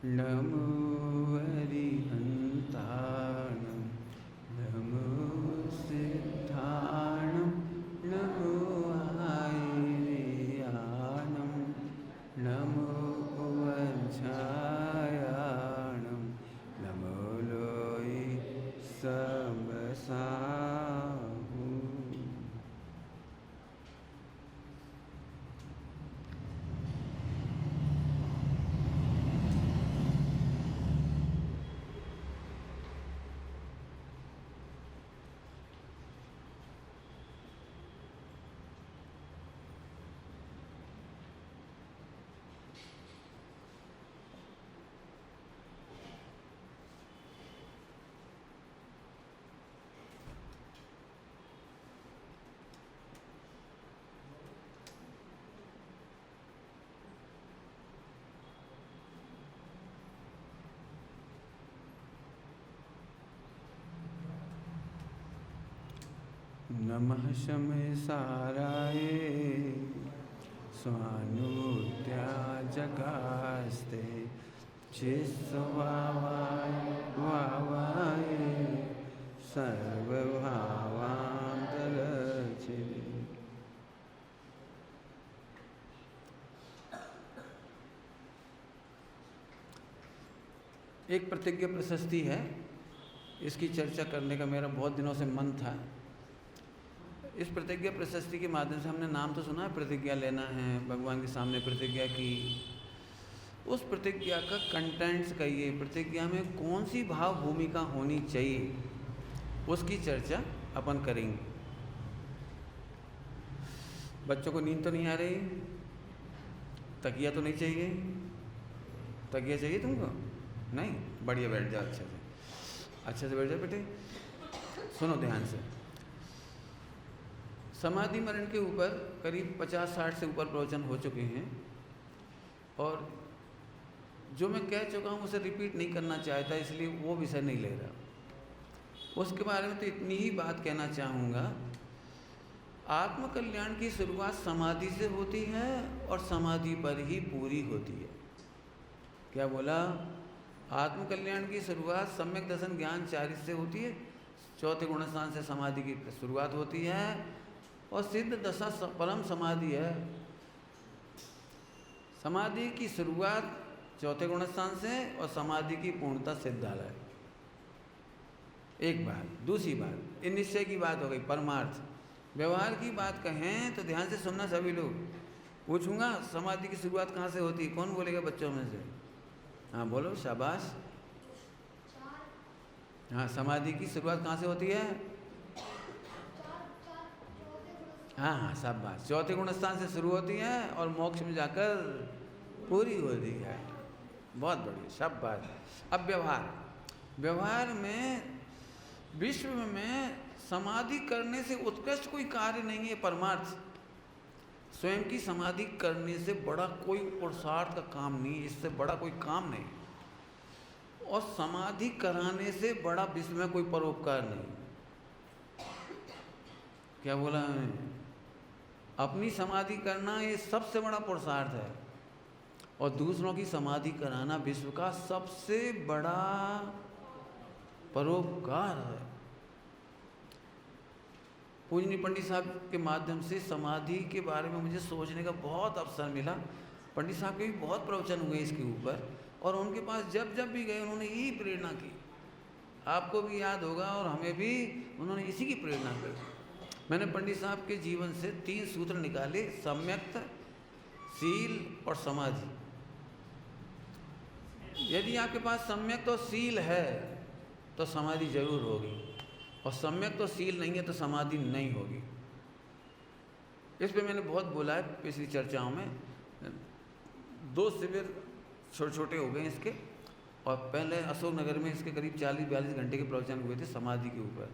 नमो अरिहन्ताणं नमो सिद्धाणं नमो आयर्याणं नमो वज्रायाणं नमो लोये सबसाहु। नमः शमसाराय स्वानुत्याजगास्ते चिस्वावाय वावाय सर्वभावान्तरचिरे। एक प्रतिज्ञा प्रशस्ति है, इसकी चर्चा करने का मेरा बहुत दिनों से मन था। इस प्रतिज्ञा प्रशस्ति के माध्यम से हमने नाम तो सुना है, प्रतिज्ञा लेना है, भगवान के सामने प्रतिज्ञा की। उस प्रतिज्ञा का कंटेंट्स कहिए, प्रतिज्ञा में कौन सी भाव भूमिका होनी चाहिए, उसकी चर्चा अपन करेंगे। बच्चों को नींद तो नहीं आ रही? तकिया तो नहीं चाहिए? तकिया चाहिए तुमको? नहीं? बढ़िया, बैठ जाओ अच्छे से बैठ जाओ बेटे। सुनो ध्यान से। समाधि मरण के ऊपर करीब 50-60 से ऊपर प्रवचन हो चुके हैं, और जो मैं कह चुका हूँ उसे रिपीट नहीं करना चाहता, इसलिए वो विषय नहीं ले रहा। उसके बारे में तो इतनी ही बात कहना चाहूँगा, आत्मकल्याण की शुरुआत समाधि से होती है और समाधि पर ही पूरी होती है। क्या बोला? आत्मकल्याण की शुरुआत सम्यक दर्शन ज्ञान चारित्र से होती है, चौथे गुणस्थान से समाधि की शुरुआत होती है, और सिद्ध दशा परम समाधि है। समाधि की शुरुआत चौथे गुणस्थान से और समाधि की पूर्णता सिद्धालय। एक बात। दूसरी बात, इन निश्चय की बात हो गई, परमार्थ। व्यवहार की बात कहें तो ध्यान से सुनना सभी लोग। पूछूंगा समाधि की शुरुआत कहाँ से होती है, कौन बोलेगा बच्चों में से? हाँ बोलो, शाबाश। हाँ, समाधि की शुरुआत कहाँ से होती है? हाँ, शाबाश। चौथे गुणस्थान से शुरू होती है और मोक्ष में जाकर पूरी होती है। बहुत बढ़िया, शाबाश। अब व्यवहार में, विश्व में समाधि करने से उत्कृष्ट कोई कार्य नहीं है परमार्थ। स्वयं की समाधि करने से बड़ा कोई पुरुषार्थ का काम नहीं है, इससे बड़ा कोई काम नहीं। और समाधि कराने से बड़ा विश्व में कोई परोपकार नहीं। क्या बोला मैं? अपनी समाधि करना ये सबसे बड़ा पुरुषार्थ है, और दूसरों की समाधि कराना विश्व का सबसे बड़ा परोपकार है। पूजनीय पंडित साहब के माध्यम से समाधि के बारे में मुझे सोचने का बहुत अवसर मिला। पंडित साहब के भी बहुत प्रवचन हुए इसके ऊपर, और उनके पास जब जब भी गए उन्होंने यही प्रेरणा की। आपको भी याद होगा, और हमें भी उन्होंने इसी की प्रेरणा की। मैंने पंडित साहब के जीवन से 3 सूत्र निकाले: सम्यक्त, शील और समाधि। यदि आपके पास सम्यक्त और शील है तो समाधि जरूर होगी, और सम्यक तो शील नहीं है तो समाधि नहीं होगी। इस पे मैंने बहुत बोला है पिछली चर्चाओं में। 2 शिविर छोटे छोटे हो गए इसके, और पहले अशोकनगर में इसके करीब 40-42 घंटे के प्रवचन हुए थे समाधि के ऊपर।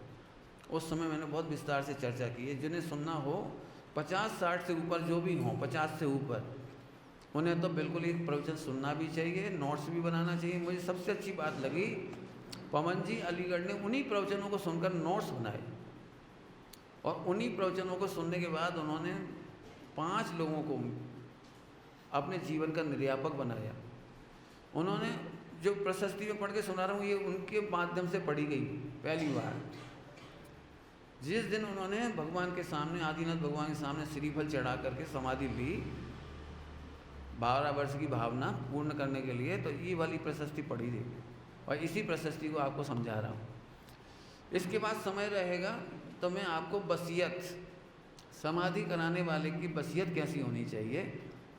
उस समय मैंने बहुत विस्तार से चर्चा की है। जिन्हें सुनना हो, 50-60 से ऊपर जो भी हों, 50 से ऊपर, उन्हें तो बिल्कुल एक प्रवचन सुनना भी चाहिए, नोट्स भी बनाना चाहिए। मुझे सबसे अच्छी बात लगी, पवन जी अलीगढ़ ने उन्हीं प्रवचनों को सुनकर नोट्स बनाए, और उन्हीं प्रवचनों को सुनने के बाद उन्होंने 5 लोगों को अपने जीवन का निर्यापक बनाया। उन्होंने जो प्रशस्ति में पढ़ के सुना रहा हूँ, ये उनके माध्यम से पढ़ी गई पहली बार। जिस दिन उन्होंने भगवान के सामने, आदिनाथ भगवान के सामने श्रीफल चढ़ा करके समाधि ली 12 वर्ष की भावना पूर्ण करने के लिए, तो ये वाली प्रशस्ति पढ़ी थी और इसी प्रशस्ति को आपको समझा रहा हूँ। इसके बाद समय रहेगा तो मैं आपको वसीयत, समाधि कराने वाले की वसीयत कैसी होनी चाहिए,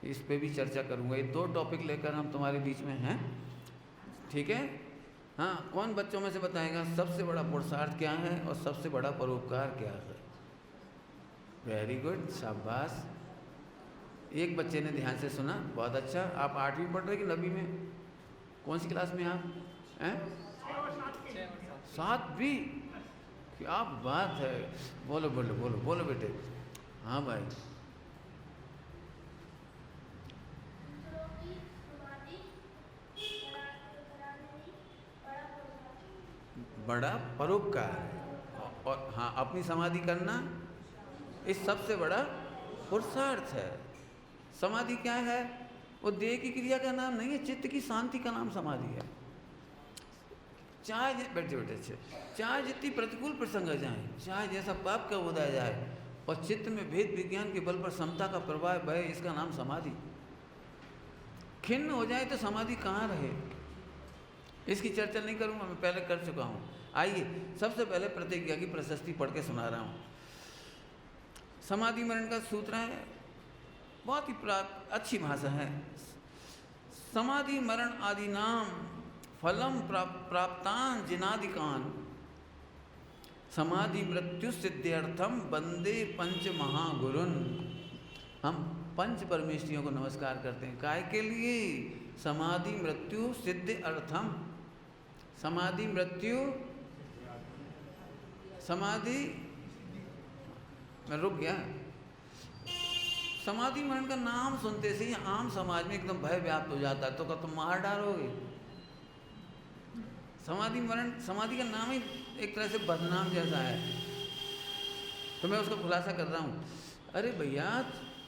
इस पे भी चर्चा करूँगा। ये 2 टॉपिक लेकर हम तुम्हारे बीच में हैं, ठीक है? हाँ, कौन बच्चों में से बताएगा सबसे बड़ा पुरुषार्थ क्या है और सबसे बड़ा परोपकार क्या है? वेरी गुड, शाबाश। एक बच्चे ने ध्यान से सुना, बहुत अच्छा। आप 8वीं पढ़ रहे कि 9वीं में? कौन सी क्लास में आप हैं? 7वीं। क्या बात है, बोलो बोलो बोलो बोलो बेटे। हाँ भाई, बड़ा परोपकार और हाँ, अपनी समाधि करना इस सबसे बड़ा पुरुषार्थ है। समाधि क्या है? वो देह की क्रिया का नाम नहीं है, चित्त की शांति का नाम समाधि है। चाहे बैठे बैठे चाहे जितनी प्रतिकूल प्रसंग आ जाए, चाहे जैसा पाप का उदय जाए, और चित्त में भेद विज्ञान के बल पर समता का प्रवाह बहे, इसका नाम समाधि। खिन्न हो जाए तो समाधि कहाँ रहे, इसकी चर्चा नहीं करूँगा, मैं पहले कर चुका हूँ। आइए, सबसे पहले प्रतिज्ञा की प्रशस्ति पढ़ के सुना रहा हूँ। समाधि मरण का सूत्र है, बहुत ही अच्छी भाषा है। समाधि मरण आदि नाम फलम प्राप्तान जिनादिकान समाधि मृत्यु सिद्ध्यर्थम वंदे पंच महागुरुन। हम पंच परमेश्वरियों को नमस्कार करते हैं, काय के लिए? समाधि मृत्यु सिद्ध अर्थम। समाधि मृत्यु, समाधि, मैं रुक गया। समाधि मरण का नाम सुनते से ही आम समाज में एकदम भय व्याप्त हो जाता है, तो क्या तुम मार डालोगे? समाधि मरण, समाधि का नाम ही एक तरह से बदनाम जैसा है, तो मैं उसका खुलासा कर रहा हूँ। अरे भैया,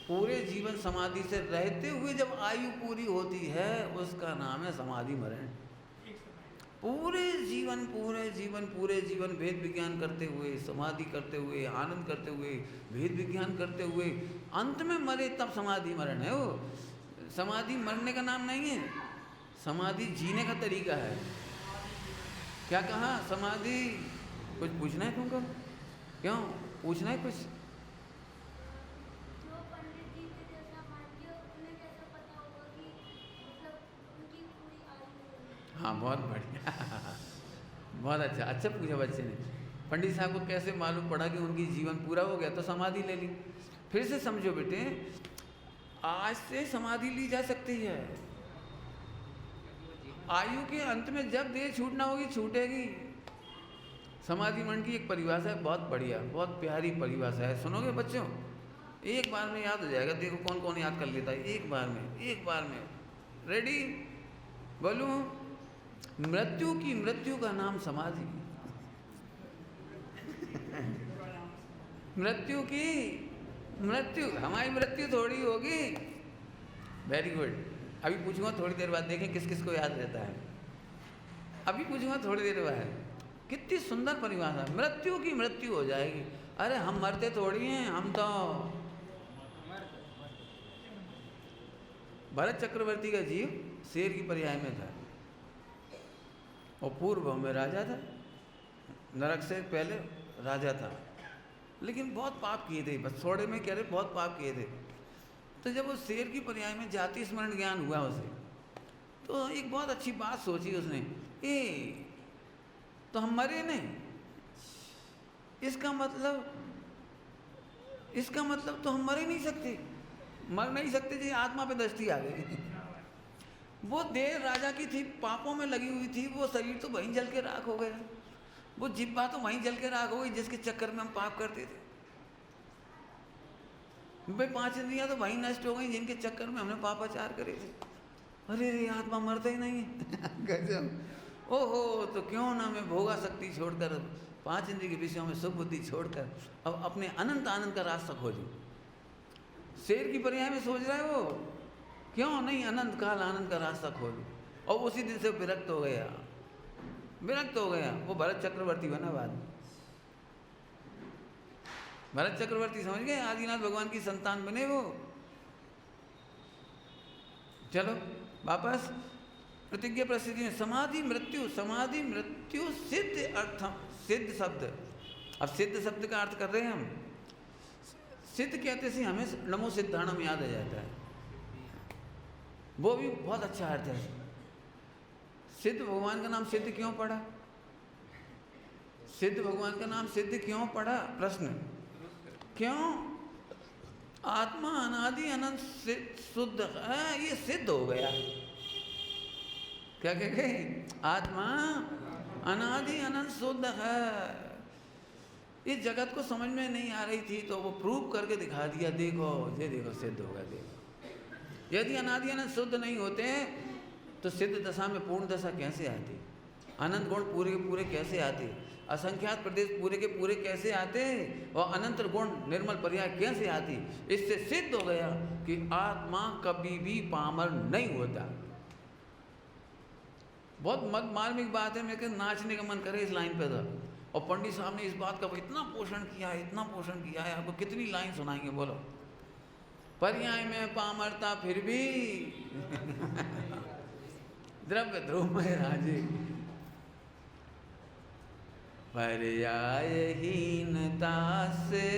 पूरे जीवन समाधि से रहते हुए जब आयु पूरी होती है, उसका नाम है समाधि मरण। पूरे जीवन भेद विज्ञान करते हुए, समाधि करते हुए, आनंद करते हुए, भेद विज्ञान करते हुए, अंत में मरे तब समाधि मरण है। वो समाधि मरने का नाम नहीं है, समाधि जीने का तरीका है। क्या कहा? समाधि, कुछ पूछना है तुमको? क्यों पूछना है कुछ? हाँ, बहुत बढ़िया, बहुत अच्छा, अच्छा पूछा बच्चे ने। पंडित साहब को कैसे मालूम पड़ा कि उनकी जीवन पूरा हो गया, तो समाधि ले ली। फिर से समझो बेटे, आज से समाधि ली जा सकती है। आयु के अंत में जब देह छूटना होगी, छूटेगी। समाधि मरण की एक परिभाषा है, बहुत बढ़िया, बहुत प्यारी परिभाषा है। सुनोगे बच्चों? एक बार में याद हो जाएगा। देखो कौन कौन याद कर लेता है एक बार में। रेडी? बोलूं? मृत्यु की मृत्यु का नाम समाधि। मृत्यु की मृत्यु, हमारी मृत्यु थोड़ी होगी। Very good. अभी पूछूंगा थोड़ी देर बाद, देखें किस किस को याद रहता है। अभी पूछूंगा थोड़ी देर बाद। कितनी सुंदर परिभाषा, मृत्यु की मृत्यु हो जाएगी। अरे हम मरते थोड़ी हैं, हम तो भरत चक्रवर्ती का जीव शेर की पर्याय में था, और पूर्व में राजा था, नरक से पहले राजा था, लेकिन बहुत पाप किए थे। बस थोड़े में कह रहे बहुत पाप किए थे। तो जब वो शेर की पर्याय में जाति स्मरण ज्ञान हुआ उसे, तो एक बहुत अच्छी बात सोची उसने, तो हम मरे नहीं, इसका मतलब तो हम मर ही नहीं सकते जी। आत्मा पे दृष्टि आ गई। वो देह राजा की थी, पापों में लगी हुई थी, वो शरीर तो वहीं जल के राख हो गया, वो जिब्बा तो वहीं जल के राख हो गई जिसके चक्कर में हम पाप करते थे। भाई 5 इंद्रियां तो वहीं नष्ट हो गई जिनके चक्कर में हमने पापाचार करे थे। अरे रे, आत्मा मरता ही नहीं है। गजब। ओहो, तो क्यों ना मैं भोगा शक्ति छोड़कर, 5 इंद्रिय के विषयों में सुख बुद्धि छोड़कर अब अपने अनंत आनंद का रास्ता खोजूं। शेर की पर्याय में सोच रहा है वो, क्यों नहीं अनंत काल आनंद का रास्ता खोलूं। और उसी दिन से विरक्त हो गया, विरक्त हो गया। वो भरत चक्रवर्ती बना बाद में। भरत चक्रवर्ती समझ गए, आदिनाथ भगवान की संतान बने वो। चलो वापस प्रतिज्ञा प्रसिद्धि में समाधि मृत्यु, समाधि मृत्यु सिद्ध अर्थम, सिद्ध शब्द। अब सिद्ध शब्द का अर्थ कर रहे हैं हम। सिद्ध कहते से हमें नमो सिद्धाणम याद आ जाता है, वो भी बहुत अच्छा अर्थ है। सिद्ध भगवान का नाम सिद्ध क्यों पड़ा? सिद्ध भगवान का नाम सिद्ध क्यों पड़ा? प्रश्न क्यों? आत्मा अनादि अनंत शुद्ध है, ये सिद्ध हो गया। क्या कह गए? आत्मा अनादि अनंत शुद्ध है। इस जगत को समझ में नहीं आ रही थी तो वो प्रूव करके दिखा दिया, देखो ये देखो सिद्ध हो गया। देखो यदि अनादि अनंत शुद्ध नहीं होते तो सिद्ध दशा में पूर्ण दशा कैसे आती? अनंत गुण पूरे के पूरे कैसे आते? असंख्यात प्रदेश पूरे के पूरे कैसे आते? और अनंत गुण निर्मल पर्याय कैसे आती? इससे सिद्ध हो गया कि आत्मा कभी भी पामर नहीं होता। बहुत मार्मिक बात है, मेरे को नाचने का मन करे इस लाइन पे था। और पंडित साहब ने इस बात का इतना पोषण किया है, इतना पोषण किया है, आपको कितनी लाइन सुनाएंगे बोलो। पर्याय में पामरता फिर भी द्रव्य ध्रुव में राजे, पर्यायहीनता से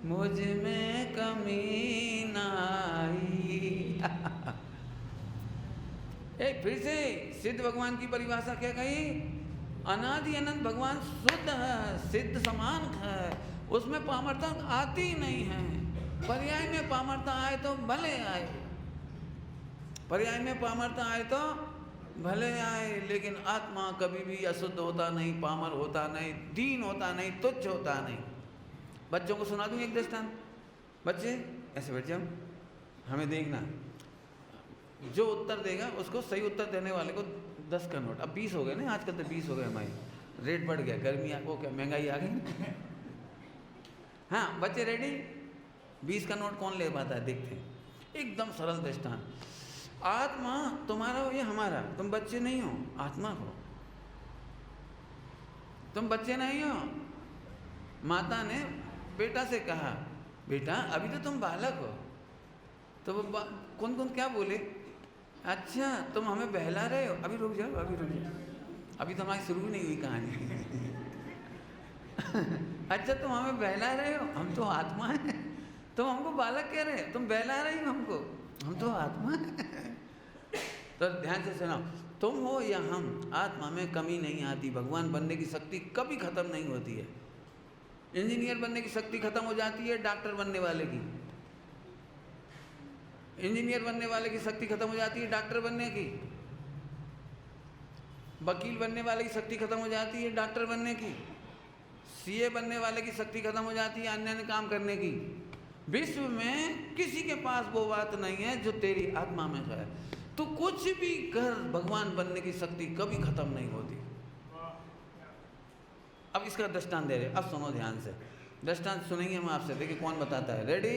मुझ में कमी ना आई। एक फिर से सिद्ध भगवान की परिभाषा क्या कही? अनादि अनंत भगवान शुद्ध है, सिद्ध समान है, उसमें पामरता आती नहीं है। पर्याय में पामरता आए तो भले आए, पर्याय में पामरता आए तो भले आए, लेकिन आत्मा कभी भी अशुद्ध होता नहीं, पामर होता नहीं, दीन होता नहीं, तुच्छ होता नहीं। बच्चों को सुना दूं एक दृष्टांत। बच्चे ऐसे बैठ जाओ, हमें देखना, जो उत्तर देगा उसको, सही उत्तर देने वाले को 10 का नोट। अब 20 हो गए ना, आजकल तो 20 हो गए, हमारे रेट बढ़ गया, गर्मी वो क्या महंगाई आ गई। हाँ बच्चे रेडी? 20 का नोट कौन ले पाता है? देखते हैं। एकदम सरल दृष्टांत। आत्मा तुम्हारा हो या हमारा? तुम बच्चे नहीं हो, आत्मा हो। तुम बच्चे नहीं हो। माता ने बेटा से कहा, बेटा अभी तो तुम बालक हो। तो वो कौन कौन क्या बोले? अच्छा तुम हमें बहला रहे हो। अभी रुक जाओ, अभी रुक जाओ, अभी तो हमारी शुरू नहीं हुई कहानी। अच्छा तुम हमें बहला रहे हो, हम तो आत्मा है। तुम हमको बालक कह रहे हो, तुम बहला रही हो हमको, हम तो आत्मा है। तो ध्यान से सुनो, तुम हो या हम, आत्मा में कमी नहीं आती। भगवान बनने की शक्ति कभी खत्म नहीं होती है। इंजीनियर बनने की शक्ति खत्म हो जाती है डॉक्टर बनने वाले की, इंजीनियर बनने वाले की शक्ति खत्म हो जाती है डॉक्टर बनने की, वकील बनने वाले की शक्ति खत्म हो जाती है डॉक्टर बनने की, सीए बनने वाले की शक्ति खत्म हो जाती है अन्य काम करने की। विश्व में किसी के पास वो बात नहीं है जो तेरी आत्मा में है। तो कुछ भी कर, भगवान बनने की शक्ति कभी खत्म नहीं होती। अब इसका दृष्टांत दे रहे, अब सुनो ध्यान से, दृष्टांत सुनेंगे हम आपसे, देखिए कौन बताता है। रेडी?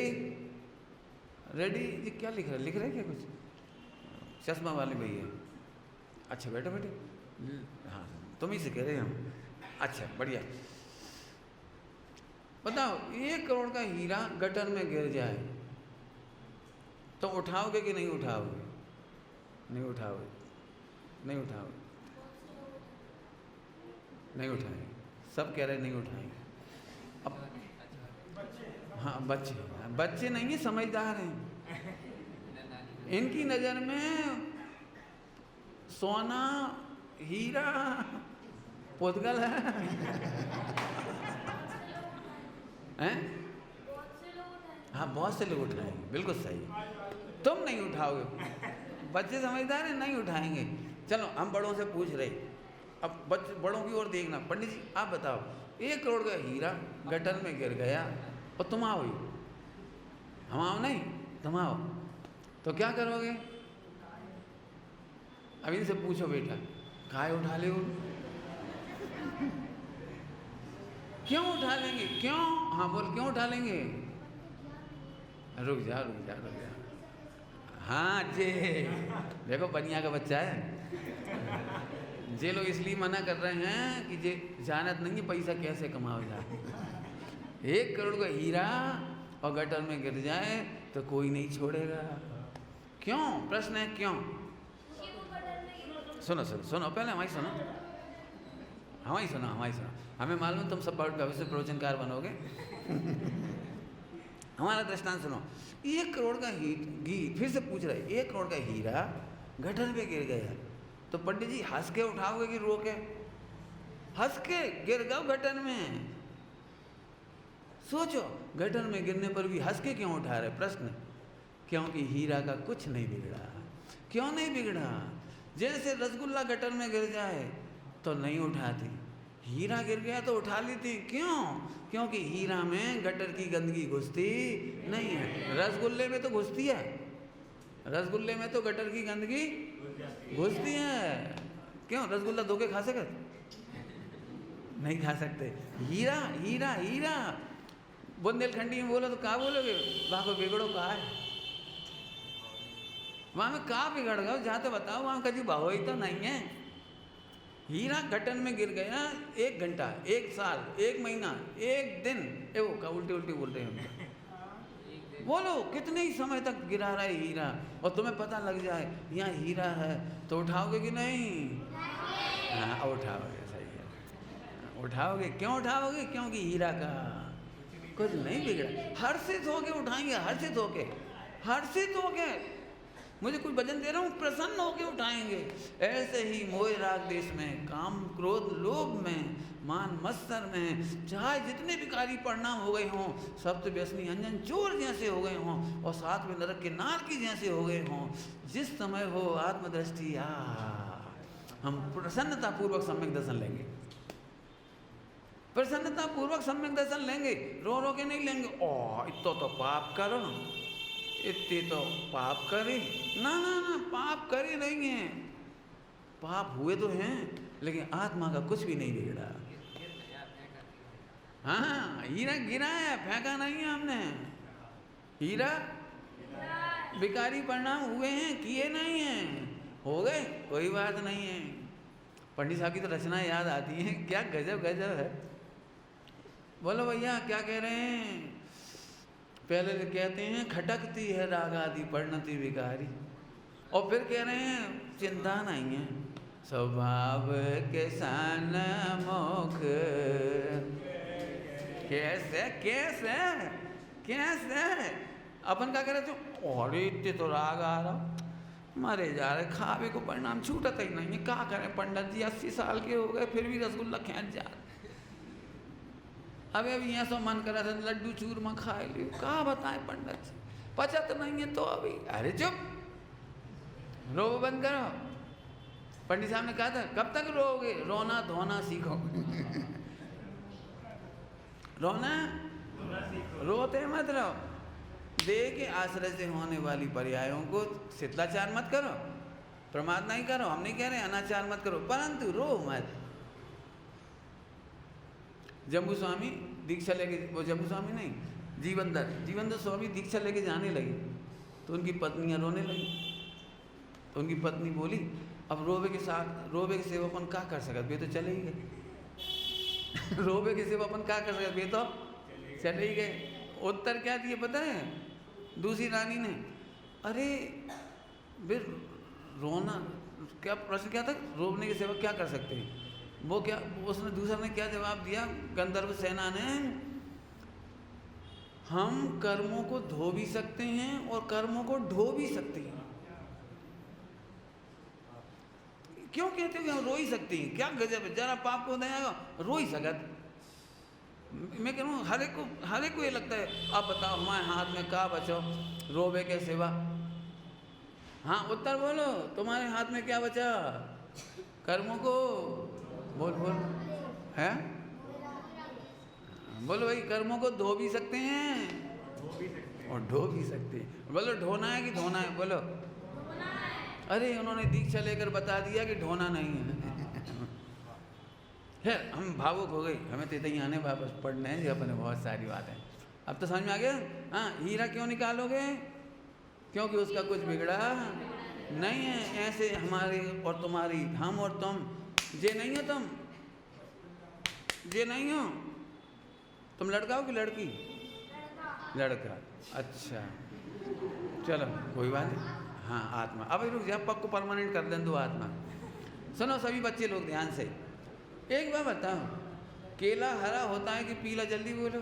रेडी? ये क्या लिख रहे? लिख रहे क्या कुछ? चश्मा वाले भैया, अच्छा बैठो बैठो। हाँ तुम ही से कह रहे हैं हम, अच्छा बढ़िया। बताओ 1 करोड़ का हीरा गटर में गिर जाए तो उठाओगे कि नहीं उठाओगे? नहीं उठाओगे, नहीं उठाओगे, नहीं उठाएंगे। सब कह रहे नहीं उठाएंगे। अब हाँ बच्चे, बच्चे नहीं है, समझदार हैं। इनकी नज़र में सोना हीरा पुतगल है। हैं? हाँ बहुत से लोग उठाएंगे, बिल्कुल सही। तुम नहीं उठाओगे, बच्चे समझदार हैं, नहीं उठाएंगे। चलो हम बड़ों से पूछ रहे, अब बच्चे बड़ों की ओर देखना। पंडित जी आप बताओ, 1 करोड़ का हीरा गटर में गिर गया और तुम आओ, हम आओ नहीं, तुम आओ, तो क्या करोगे? अब इनसे पूछो बेटा, काय उठा ले? क्यों उठा लेंगे? क्यों? हाँ बोल, क्यों उठा लेंगे? रुक जा रुक जा रुक जा, हाँ जे, देखो बनिया का बच्चा है। जे लोग इसलिए मना कर रहे हैं कि जे जानत नहीं है पैसा कैसे कमाओ जाए। 1 करोड़ का हीरा और गटर में गिर जाए तो कोई नहीं छोड़ेगा। क्यों? प्रश्न है क्यों? सुनो सुनो सुनो, पहले हमारी सुनो, हमारी सुनो, हमारी सुनो। हमें मालूम तुम सब भविष्य प्रवचनकार बनोगे। हमारा दृष्टांत सुनो। 1 करोड़ का फिर से पूछ रहे, 1 करोड़ का हीरा गटर में गिर गया तो पंडित जी हंस के उठाओगे कि रो के? हंस के गिर गए गटर में। सोचो, गटर में गिरने पर भी हंस के क्यों उठा रहे? प्रश्न। क्योंकि हीरा का कुछ नहीं बिगड़ा। क्यों नहीं बिगड़ा? जैसे रसगुल्ला गटर में गिर जाए तो नहीं उठाती, हीरा गिर गया तो उठा लेती। क्यों? क्योंकि हीरा में गटर की गंदगी घुसती नहीं है। रसगुल्ले में तो घुसती है, रसगुल्ले में तो गटर की गंदगी घुसती है। क्यों? रसगुल्ला धो के खा सकते? नहीं खा सकते। हीरा हीरा हीरा बुंदेलखंडी में बोलो तो कहाँ बोलोगे? वहाँ को बिगड़ो कहा है? वहाँ में कहाँ बिगड़ गए? जहाँ तो बताओ, वहाँ कभी भाव ही तो नहीं है। हीरा गटर में गिर गया, 1 घंटा, 1 साल, 1 महीना, 1 दिन, वो का उल्टी उल्टी बोल रहे हैं। बोलो कितने ही समय तक गिरा रहा है हीरा, और तुम्हें पता लग जाए यहाँ हीरा है तो उठाओगे कि नहीं? हाँ उठाओगे, सही है, उठाओगे। क्यों उठाओगे? क्योंकि हीरा का कुछ नहीं बिगड़ा। हर्षित होके उठाएंगे, हर्षित होके, हर्षित होके। मुझे कुछ वजन दे रहा हूँ, प्रसन्न होके उठाएंगे। ऐसे ही मोह राग देश में, काम क्रोध लोभ में, मान मत्सर में, चाहे जितने विकारी परिणाम हो गए हों, सब तो व्यसनी अंजन चोर जैसे हो गए हों, और साथ में नरक के नारकी जैसे हो गए हों, जिस समय हो आत्मदृष्टि हम प्रसन्नता पूर्वक सम्यक दर्शन लेंगे। प्रसन्नता पूर्वक सम्यक दर्शन लेंगे, रो रो के नहीं लेंगे। इतना तो पाप करो, इतने तो पाप करे ना, ना ना पाप करे नहीं है। पाप हुए तो हैं, लेकिन आत्मा का कुछ भी नहीं बिगड़ा। हाँ हीरा गिरा है, फेंका नहीं है हमने। हीरा विकारी परिणाम हुए हैं, किए नहीं हैं, हो गए, कोई बात नहीं है। पंडित साहब की तो रचना याद आती है, क्या गजब गजब है। बोलो भैया क्या कह रहे हैं? पहले तो कहते हैं खटकती है राग आदि परिणति विकारी, और फिर कह रहे हैं चिंता नहीं है, स्वभाव के सान मोख। कैसे कैसे कैसे अपन क्या करे? और इतने तो राग आ रहा, मरे जा रहे, खावे को परिणाम छूटता ही नहीं है। क्या करें पंडित जी, 80 साल के हो गए फिर भी रसगुल्ला खींच जा रहे। अभी यहाँ सब मन करा था लड्डू चूरमा खा लियो, कहाँ बताएं पंडित जी, पचत नहीं है तो अभी। अरे चुप, रो बंद करो। पंडित साहब ने कहा था कब तक रोओगे? रोना धोना सीखो। रोना रोते मत रहो। देह के आश्रय से होने वाली पर्यायों को शिथिलाचार मत करो, प्रमाद नहीं करो। हम नहीं कह रहे अनाचार मत करो, परंतु रो मत। जम्बू स्वामी दीक्षा लेके, वो जम्बू स्वामी नहीं, जीवनदर स्वामी दीक्षा लेके जाने लगे तो उनकी पत्नियां रोने लगी। तो उनकी पत्नी बोली अब रोबे के साथ, रोबे के सेवा अपन क्या कर सकते, वे तो चले ही गए। रोबे के सेवा अपन क्या कर सकते, वे तो चले ही गए। उत्तर क्या दिए पता है दूसरी रानी ने? अरे फिर रोना क्या, प्रश्न क्या था, रोने की सेवा क्या कर सकते हैं? वो क्या, उसने दूसरा ने क्या जवाब दिया गंधर्व सेना ने? हम कर्मों को धो भी सकते हैं और कर्मों को ढो भी सकते हैं। क्यों कहते हो हम रो ही सकते हैं? क्या गजब है, जरा पाप को दया रो ही सकत। मैं कह रहा हूँ हर एक को ये लगता है। अब बताओ हमारे हाथ में क्या बचो रोबे के सिवा? हाँ उत्तर बोलो, तुम्हारे हाथ में क्या बचा? कर्मों को बोल है, बोलो भाई, कर्मों को धो भी सकते हैं और ढो भी सकते हैं। बोलो ढोना है कि धोना है? बोलो। अरे उन्होंने दीक्षा लेकर बता दिया कि ढोना नहीं है। हम भावुक हो गई, हमें तो ही आने वापस पढ़ने हैं जी अपने बहुत सारी बातें। अब तो समझ में आ गया। हाँ हीरा क्यों निकालोगे? क्योंकि उसका कुछ बिगड़ा नहीं है। ऐसे हमारे और तुम्हारी, हम और तुम, जे नहीं हो तुम, जे नहीं हो तुम। लड़का हो कि लड़की? लड़का। अच्छा चलो कोई बात नहीं। हाँ आत्मा। अब रुक जा, पक को परमानेंट कर दें दो आत्मा। सुनो सभी बच्चे लोग ध्यान से, एक बार बताओ, केला हरा होता है कि पीला? जल्दी बोलो।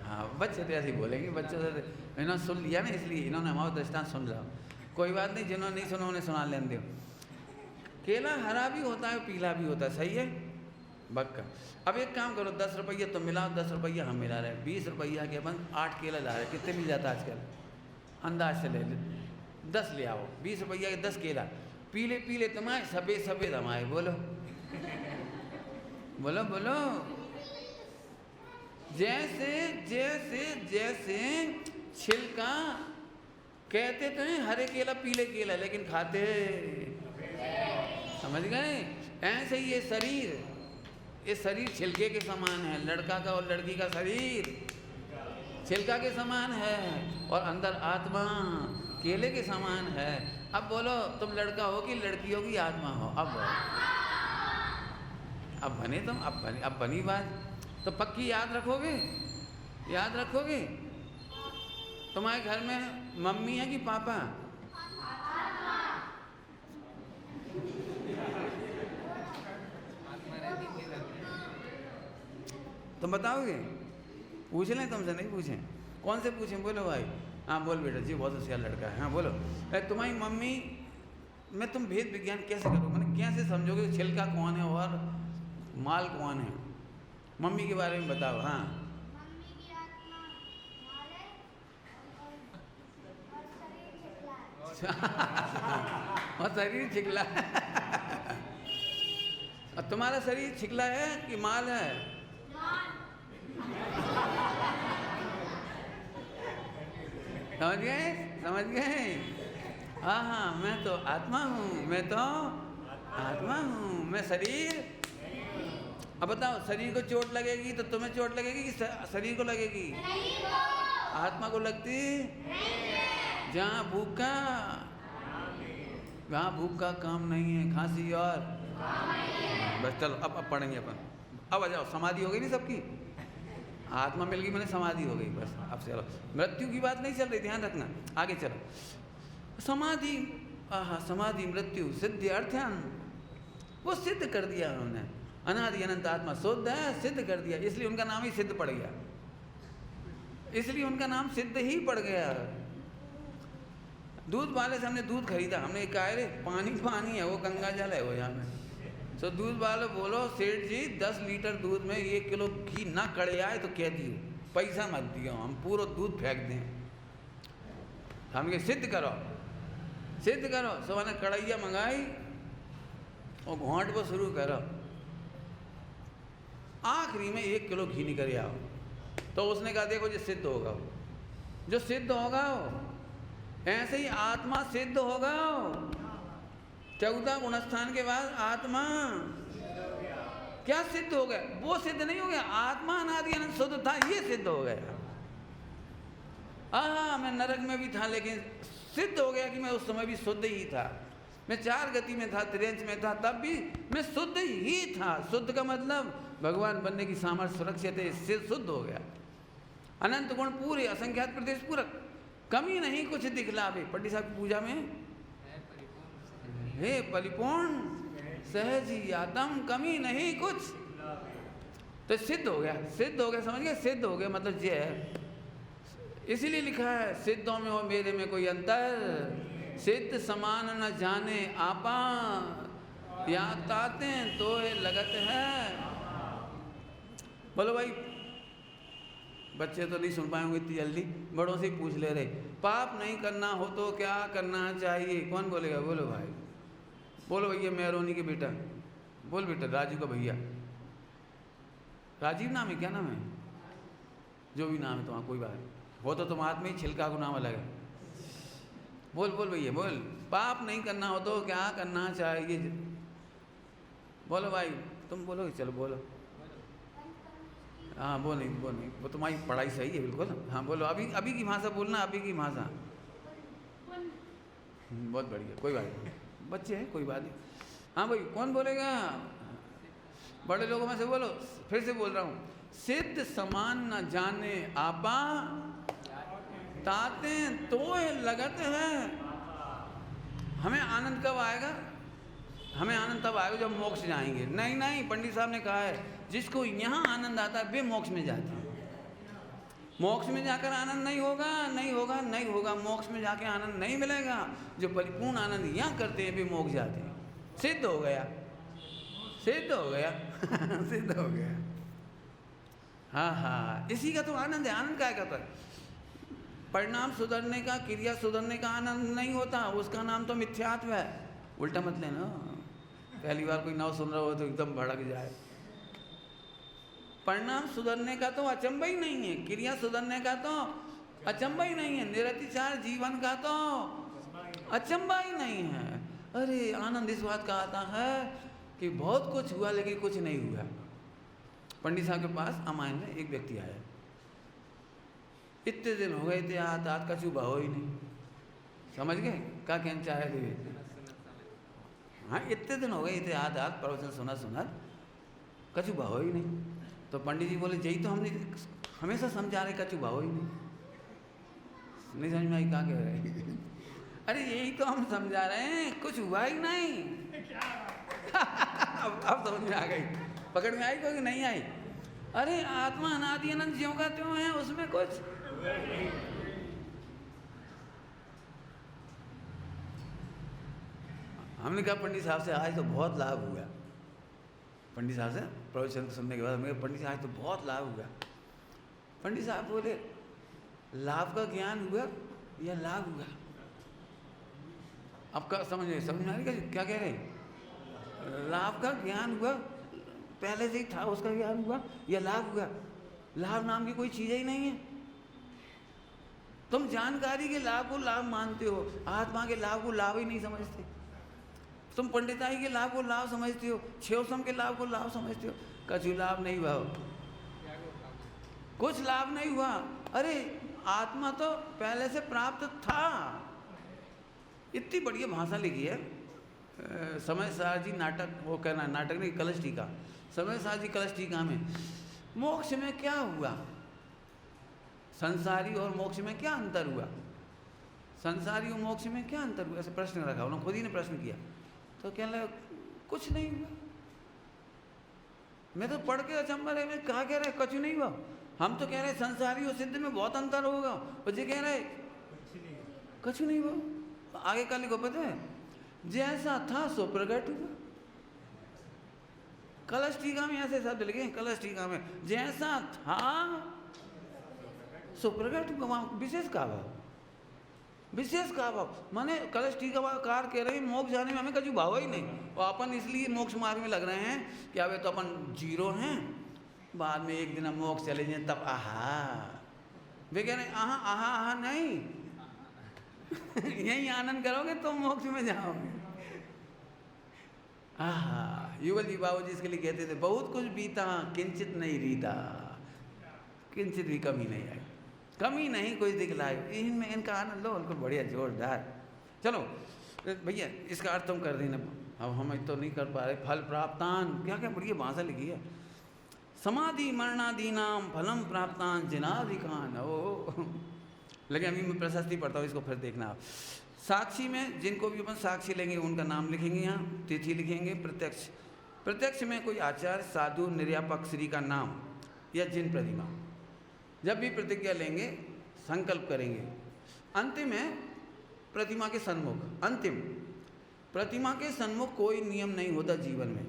हाँ बच्चे तो ऐसे ही बोलेंगे, बच्चों से इन्होंने सुन लिया ना, इसलिए इन्होंने हमारा दृष्टांत सुन रहा। कोई बात नहीं, जिन्होंने नहीं सुना उन्हें सुना लेने दो। केला हरा भी होता है पीला भी होता है, सही है बक्का। अब एक काम करो, 10 रुपया तुम मिलाओ, 10 रुपया हम मिला रहे, 20 रुपया के अपन 8 केला ला रहे। कितने मिल जाता है आजकल? अंदाज से ले ले, 10 ले आओ, 20 रुपया के 10 केला। पीले पीले तुम्हारे, सफ़ेद सफ़ेद हमारे। बोलो बोलो बोलो। जैसे जैसे जैसे छिलका, कहते तो हैं हरे केला पीले केला, लेकिन खाते समझ गए? ऐसे ही ये शरीर छिलके के समान है। लड़का का और लड़की का शरीर छिलका के समान है, और अंदर आत्मा केले के समान है। अब बोलो तुम लड़का हो कि लड़की हो कि आत्मा हो? अब बने तुम, अब बनी बात। तो पक्की याद रखोगे? याद रखोगे? तुम्हारे घर में मम्मी है कि पापा? तुम बताओगे? पूछ लें तुमसे? नहीं पूछें? कौन से पूछें? बोलो भाई। हाँ बोल बेटा जी, बहुत होशियार लड़का है। हाँ बोलो। तुम्हारी मम्मी में तुम भेद विज्ञान कैसे करोगे? मैंने कैसे समझोगे छिलका कौन है और माल कौन है? मम्मी के बारे में बताओ। हाँ मम्मी की आत्मा माल है और शरीर छिकला है। और शरीर छिकला है। और तुम्हारा शरीर छिकला है कि माल है? समझ गए? समझ गए? हाँ हाँ, मैं तो आत्मा हूँ, मैं तो आत्मा हूँ, मैं शरीर। अब बताओ, शरीर को चोट लगेगी तो तुम्हें चोट लगेगी कि शरीर को लगेगी? आत्मा को लगती? जहाँ भूख का काम नहीं है, खांसी और बस। चलो अब पढ़ेंगे अपन। अब आ जाओ, समाधि हो गई नहीं सबकी? आत्मा मिल गई, मैंने समाधि हो गई बस। अब चलो, मृत्यु की बात नहीं चल रही, ध्यान रखना। आगे चलो। समाधि, समाधि मृत्यु सिद्ध अर्थ्यान, वो सिद्ध कर दिया उन्होंने। अनादि अनंत आत्मा शुद्ध है, सिद्ध कर दिया, इसलिए उनका नाम ही सिद्ध पड़ गया। इसलिए उनका नाम सिद्ध ही पड़ गया। दूध वाले से हमने दूध खरीदा, हमने कहा अरे पानी पानी है, वो गंगा जल है वो यहाँ में। तो दूध वाले बोलो सेठ जी 10 लीटर दूध में 1 किलो घी ना कड़े आए तो कह दियो, पैसा मत दियो, हम पूरा दूध फेंक दें। हम के सिद्ध करो, सिद्ध करो। सो मैंने कढ़ैया मंगाई और घोंट को शुरू करो। आखिरी में 1 किलो घी निकल आओ। तो उसने कहा देखो जो सिद्ध होगा, जो सिद्ध होगा ऐसे ही आत्मा सिद्ध होगा। 14 गुणस्थान के बाद आत्मा क्या सिद्ध हो गया? वो सिद्ध नहीं हो गया, आत्मा अनादि अनंत शुद्ध था, ये सिद्ध हो गया। हाँ मैं नरक में भी था, लेकिन सिद्ध हो गया कि मैं उस समय भी शुद्ध ही था। मैं 4 गति में था, त्रिंच में था, तब भी मैं शुद्ध ही था। शुद्ध का मतलब भगवान बनने की सामर्थ्य सुरक्षित है, इससे शुद्ध हो गया। अनंत गुण पूरे, असंख्यात प्रदेश पूरक, कमी नहीं कुछ दिखलावे। पंडित साहब की पूजा में हे परिपूर्ण सहज आत्म, कमी नहीं कुछ। तो सिद्ध हो गया, सिद्ध हो गया, समझ गए? सिद्ध हो गया मतलब ये है। इसीलिए लिखा है सिद्धों में और मेरे में कोई अंतर, सिद्ध समान न जाने आपा, या ताते तो लगत है। बोलो भाई, बच्चे तो नहीं सुन पाएंगे इतनी जल्दी, बड़ों से ही पूछ ले रहे। पाप नहीं करना हो तो क्या करना चाहिए? कौन बोलेगा? बोलो भाई, बोलो भैया। मेहरोनी के बेटा बोल, बेटा राजू का भैया। राजीव नाम है? क्या नाम है? जो भी नाम है तुम्हारा, कोई बात वो तो तुम आदमी, छिलका को नाम अलग है। बोल बोल भैया बोल। पाप नहीं करना हो तो क्या करना चाहिए? बोलो भाई, तुम बोलो, चलो बोलो। हाँ वो नहीं, वो तुम्हारी पढ़ाई सही है बिल्कुल। हाँ बोलो, अभी की भाषा बोलना, अभी की भाषा। बहुत बढ़िया, कोई बात नहीं, बच्चे हैं, कोई बात नहीं। हाँ भाई, कौन बोलेगा? बड़े लोगों में से बोलो। फिर से बोल रहा हूँ, सिद्ध समान न जाने आपा, ताते तो लगत है। हमें आनंद कब आएगा? हमें आनंद तब आएगा जब मोक्ष जाएंगे। नहीं, पंडित साहब ने कहा है, जिसको यहाँ आनंद आता है वे मोक्ष में जाते हैं। मोक्ष में जाकर आनंद नहीं होगा। मोक्ष में जाके आनंद नहीं मिलेगा। जो परिपूर्ण आनंद यहाँ करते हैं वे मोक्ष जाते हैं। सिद्ध हो गया। सिद्ध हो गया। हाँ, इसी का तो आनंद है। आनंद क्या कहता है? परिणाम सुधरने का, क्रिया सुधरने का आनंद नहीं होता, उसका नाम तो मिथ्यात्व है। उल्टा मत लेना, पहली बार कोई नाव सुन रहा हो तो एकदम भड़क जाए। परिणाम सुधरने का तो अचंभा ही नहीं है, क्रिया सुधरने का तो अचंभा ही नहीं है, निरतिचार जीवन का तो अचंभा ही नहीं है। अरे आनंद इस बात का आता है कि बहुत कुछ हुआ लेकिन कुछ नहीं हुआ। पंडित साहब के पास अमायन में एक व्यक्ति आया, इतने दिन हो गए थे आत कछु भाव ही नहीं। समझ गए क्या कहना चाहे थे? हाँ, इतने दिन हो गए थे आत प्रवचन सुना कछु भाव ही नहीं। तो पंडित जी बोले, यही तो हमने हमेशा समझा रहे, कछु भाव ही नहीं समझ में आई क्या कह रहे? अरे यही तो हम समझा रहे हैं, कुछ हुआ ही नहीं। अब समझ में आ गई, पकड़ में आई कोई नहीं आई? अरे आत्मा अनादि अनंत ज्यों का त्यों है, उसमें कुछ हमने कहा पंडित साहब से आज तो बहुत लाभ हुआ। पंडित साहब से प्रवचन सुनने के बाद हमने कहा पंडित साहब तो बहुत लाभ हुआ। पंडित साहब बोले, लाभ का ज्ञान हुआ या लाभ हुआ? आपका समझ में आ रही क्या कह रहे हैं? लाभ का ज्ञान हुआ, पहले से ही था उसका ज्ञान हुआ, या लाभ हुआ? लाभ नाम की कोई चीज़ ही नहीं है। तुम जानकारी के लाभ को लाभ मानते हो, आत्मा के लाभ को लाभ ही नहीं समझते। तुम पंडिताई के लाभ को लाभ समझते हो, क्षेवसम के लाभ को लाभ समझते हो। कछु लाभ नहीं हुआ, कुछ लाभ नहीं हुआ। अरे आत्मा तो पहले से प्राप्त था। इतनी बढ़िया भाषा लिखी है समय सार जी नाटक, वो कहना नाटक नहीं, कलश टीका, समय सार जी कलश टीका में, मोक्ष में क्या हुआ, संसारी और मोक्ष में क्या अंतर हुआ, संसारी और मोक्ष में क्या अंतर हुआ, ऐसे प्रश्न रखा। उन्होंने खुद ही ने प्रश्न किया तो क्या लगा, कुछ नहीं हुआ। मैं तो पढ़ के अचंभा रहे, मैं कहा कह रहे कछु नहीं हुआ। हम तो कह रहे संसारी और सिद्ध में बहुत अंतर होगा, और ये कह रहे कछु नहीं हुआ। आगे का लिखो पता है, जैसा था सो प्रकट हुआ। कलश टीका में ऐसे शब्द लिखे, कलश टीका में जैसा था सो प्रकट हुआ। वहाँ विशेष का भाव, विशेष का भाव माने कलश टीकाकार कह रहे हैं मोक्ष जाने में हमें कभी भाव ही नहीं। और अपन इसलिए मोक्ष मार्ग में लग रहे हैं कि अबे तो अपन जीरो हैं, बाद में एक दिन हम मोक्ष चले जाएं तब आहा। वे कह रहे हैं आहा आहा आहा नहीं, यही आनंद करोगे तो मोक्ष में जाओगे। आहा, युगल जी बाबू जी इसके लिए कहते थे, बहुत कुछ बीता किंचित नहीं रीता, किंचित भी कमी नहीं आई, कमी नहीं कुछ दिखलाई। इनमें इनका आनंद लो, उनको बढ़िया जोरदार। चलो भैया इसका अर्थ तुम कर देना, अब हम तो नहीं कर पा रहे। फल प्राप्तान, क्या क्या बढ़िया भाषा लिखी है। समाधि मरणादीनाम फलम प्राप्तान जिनाधिकान। ओ लेकिन अभी मैं प्रशस्ति पढ़ता हूँ, इसको फिर देखना आप। साक्षी में जिनको भी अपन साक्षी लेंगे उनका नाम लिखेंगे, यहाँ तिथि लिखेंगे। प्रत्यक्ष, प्रत्यक्ष में कोई आचार्य साधु निर्यापक श्री का नाम या जिन प्रतिमा। जब भी प्रतिज्ञा लेंगे संकल्प करेंगे, अंतिम है प्रतिमा के सन्मुख, अंतिम प्रतिमा के सन्मुख कोई नियम नहीं होता जीवन में।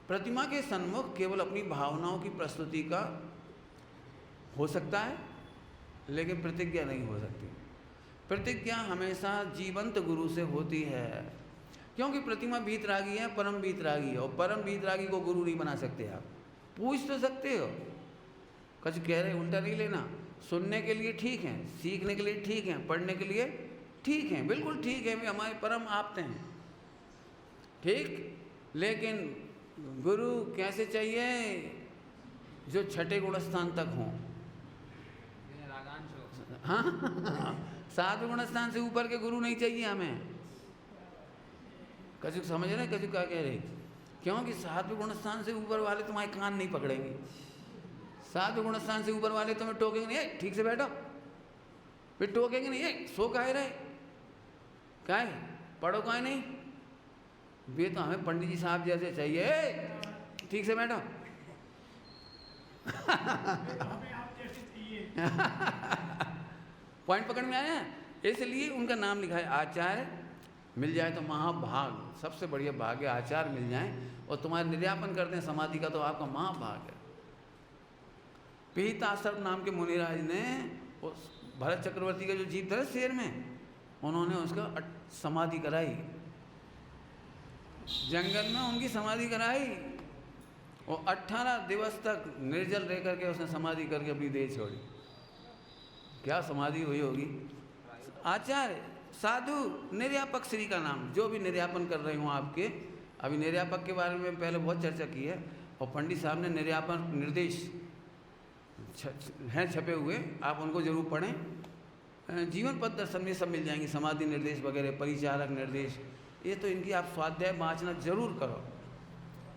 प्रतिमा के सन्मुख केवल अपनी भावनाओं की प्रस्तुति का हो सकता है, लेकिन प्रतिज्ञा नहीं हो सकती। प्रतिज्ञा हमेशा जीवंत गुरु से होती है, क्योंकि प्रतिमा बीतरागी है, परम बीतरागी है, और परम बीतरागी को गुरु नहीं बना सकते। आप पूछ तो सकते हो, कुछ कह रहे उल्टा नहीं लेना। सुनने के लिए ठीक है, सीखने के लिए ठीक है, पढ़ने के लिए ठीक है, बिल्कुल ठीक है, वे हमारे परम आप्त हैं, ठीक। लेकिन गुरु कैसे चाहिए? जो छठे गुण स्थान तक हों। हाँ, 7वें गुण स्थान से ऊपर के गुरु नहीं चाहिए हमें। कछु समझ रहे, कछु क्या कह रहे, क्योंकि 7वें गुण स्थान से ऊपर वाले तुम्हारे कान नहीं पकड़ेंगे। 7वें गुण स्थान से ऊपर वाले तुम्हें टोकेंगे नहीं, ठीक से बैठो, फिर टोकेंगे नहीं, सो काहे रहे, काहे पढ़ो काहे नहीं। वे तो हमें पंडित जी साहब जैसे चाहिए, ठीक से बैठो। पॉइंट पकड़ में आया, इसलिए उनका नाम लिखा है आचार्य। मिल जाए तो महाभाग, सबसे बढ़िया भाग्य आचार्य मिल जाए और तुम्हारे निर्यापन करते हैं समाधि का, तो आपका महाभाग है। पीतासर्प नाम के मुनिराज ने उस भरत चक्रवर्ती का जो जीव था शेर में, उन्होंने उसका समाधि कराई, जंगल में उनकी समाधि कराई और 18 दिवस तक निर्जल रह करके उसने समाधि करके अपनी देह छोड़ी। क्या समाधि हुई होगी। आचार्य, साधु, निर्यापक श्री का नाम, जो भी निर्यापन कर रहे हों आपके। अभी निर्यापक के बारे में पहले बहुत चर्चा की है और पंडित साहब ने निर्यापन निर्देश हैं छपे हुए, आप उनको जरूर पढ़ें। जीवन पथ दर्शन में सब मिल जाएंगे, समाधि निर्देश वगैरह, परिचारक निर्देश, ये तो इनकी आप स्वाध्याय वाचना जरूर करो।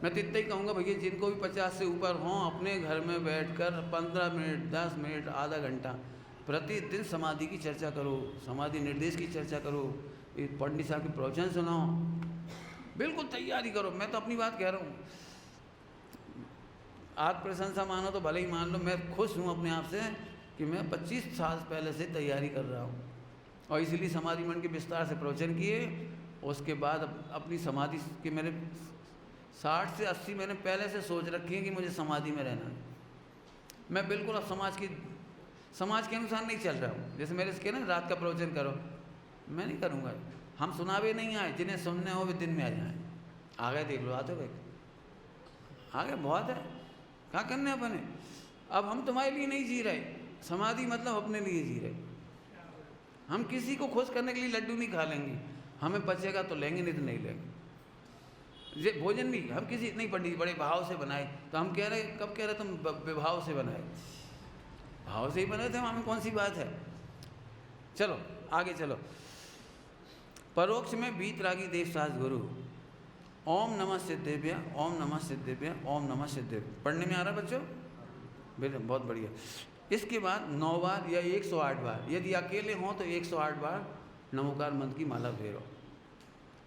मैं तो इतना ही कहूँगा भैया, जिनको भी 50 से ऊपर हों, अपने घर में बैठकर 15 मिनट, 10 मिनट, आधा घंटा प्रतिदिन समाधि की चर्चा करो, समाधि निर्देश की चर्चा करो, पंडित साहब के प्रवचन सुनाओ, बिल्कुल तैयारी करो। मैं तो अपनी बात कह रहा हूँ, आप प्रशंसा मानो तो भले ही मान लो, मैं खुश हूँ अपने आप से कि मैं 25 साल पहले से तैयारी कर रहा हूँ और इसीलिए समाधि मंडल के विस्तार से प्रवचन किए। उसके बाद अपनी समाधि के मेरे 60 से 80 मैंने पहले से सोच रखी है कि मुझे समाधि में रहना है। मैं बिल्कुल अब समाज के अनुसार नहीं चल रहा हूँ। जैसे मेरे इसके ना रात का प्रवचन करो, मैं नहीं करूँगा। हम सुनावे नहीं आए, जिन्हें सुनने हो वे दिन में आ जाएँ। आ गए देख लो, आते हो, आगे बहुत है, क्या करने अपने। अब हम तुम्हारे लिए नहीं जी रहे, समाधि मतलब अपने लिए जी रहे। हम किसी को खुश करने के लिए लड्डू नहीं खा लेंगे, हमें बचेगा तो लेंगे, नहीं तो नहीं लेंगे। ये भोजन भी हम किसी नहीं, पंडित बड़े भाव से बनाए, तो हम कह रहे, कब कह रहे तुम विभाव से बनाए, भाव से ही बने थे, हमें कौन सी बात है। चलो आगे चलो। परोक्ष में बीतरागी देवसास गुरु, ओम नमः सिद्धेभ्य, ओम नमः सिद्धेभ्य, ओम नमः सिद्धेभ्य। पढ़ने में आ रहा बच्चों, बहुत बढ़िया। इसके बाद 9 बार या 108 बार, यदि अकेले हों तो 108 बार नमोकार मंत्र की माला फेरो।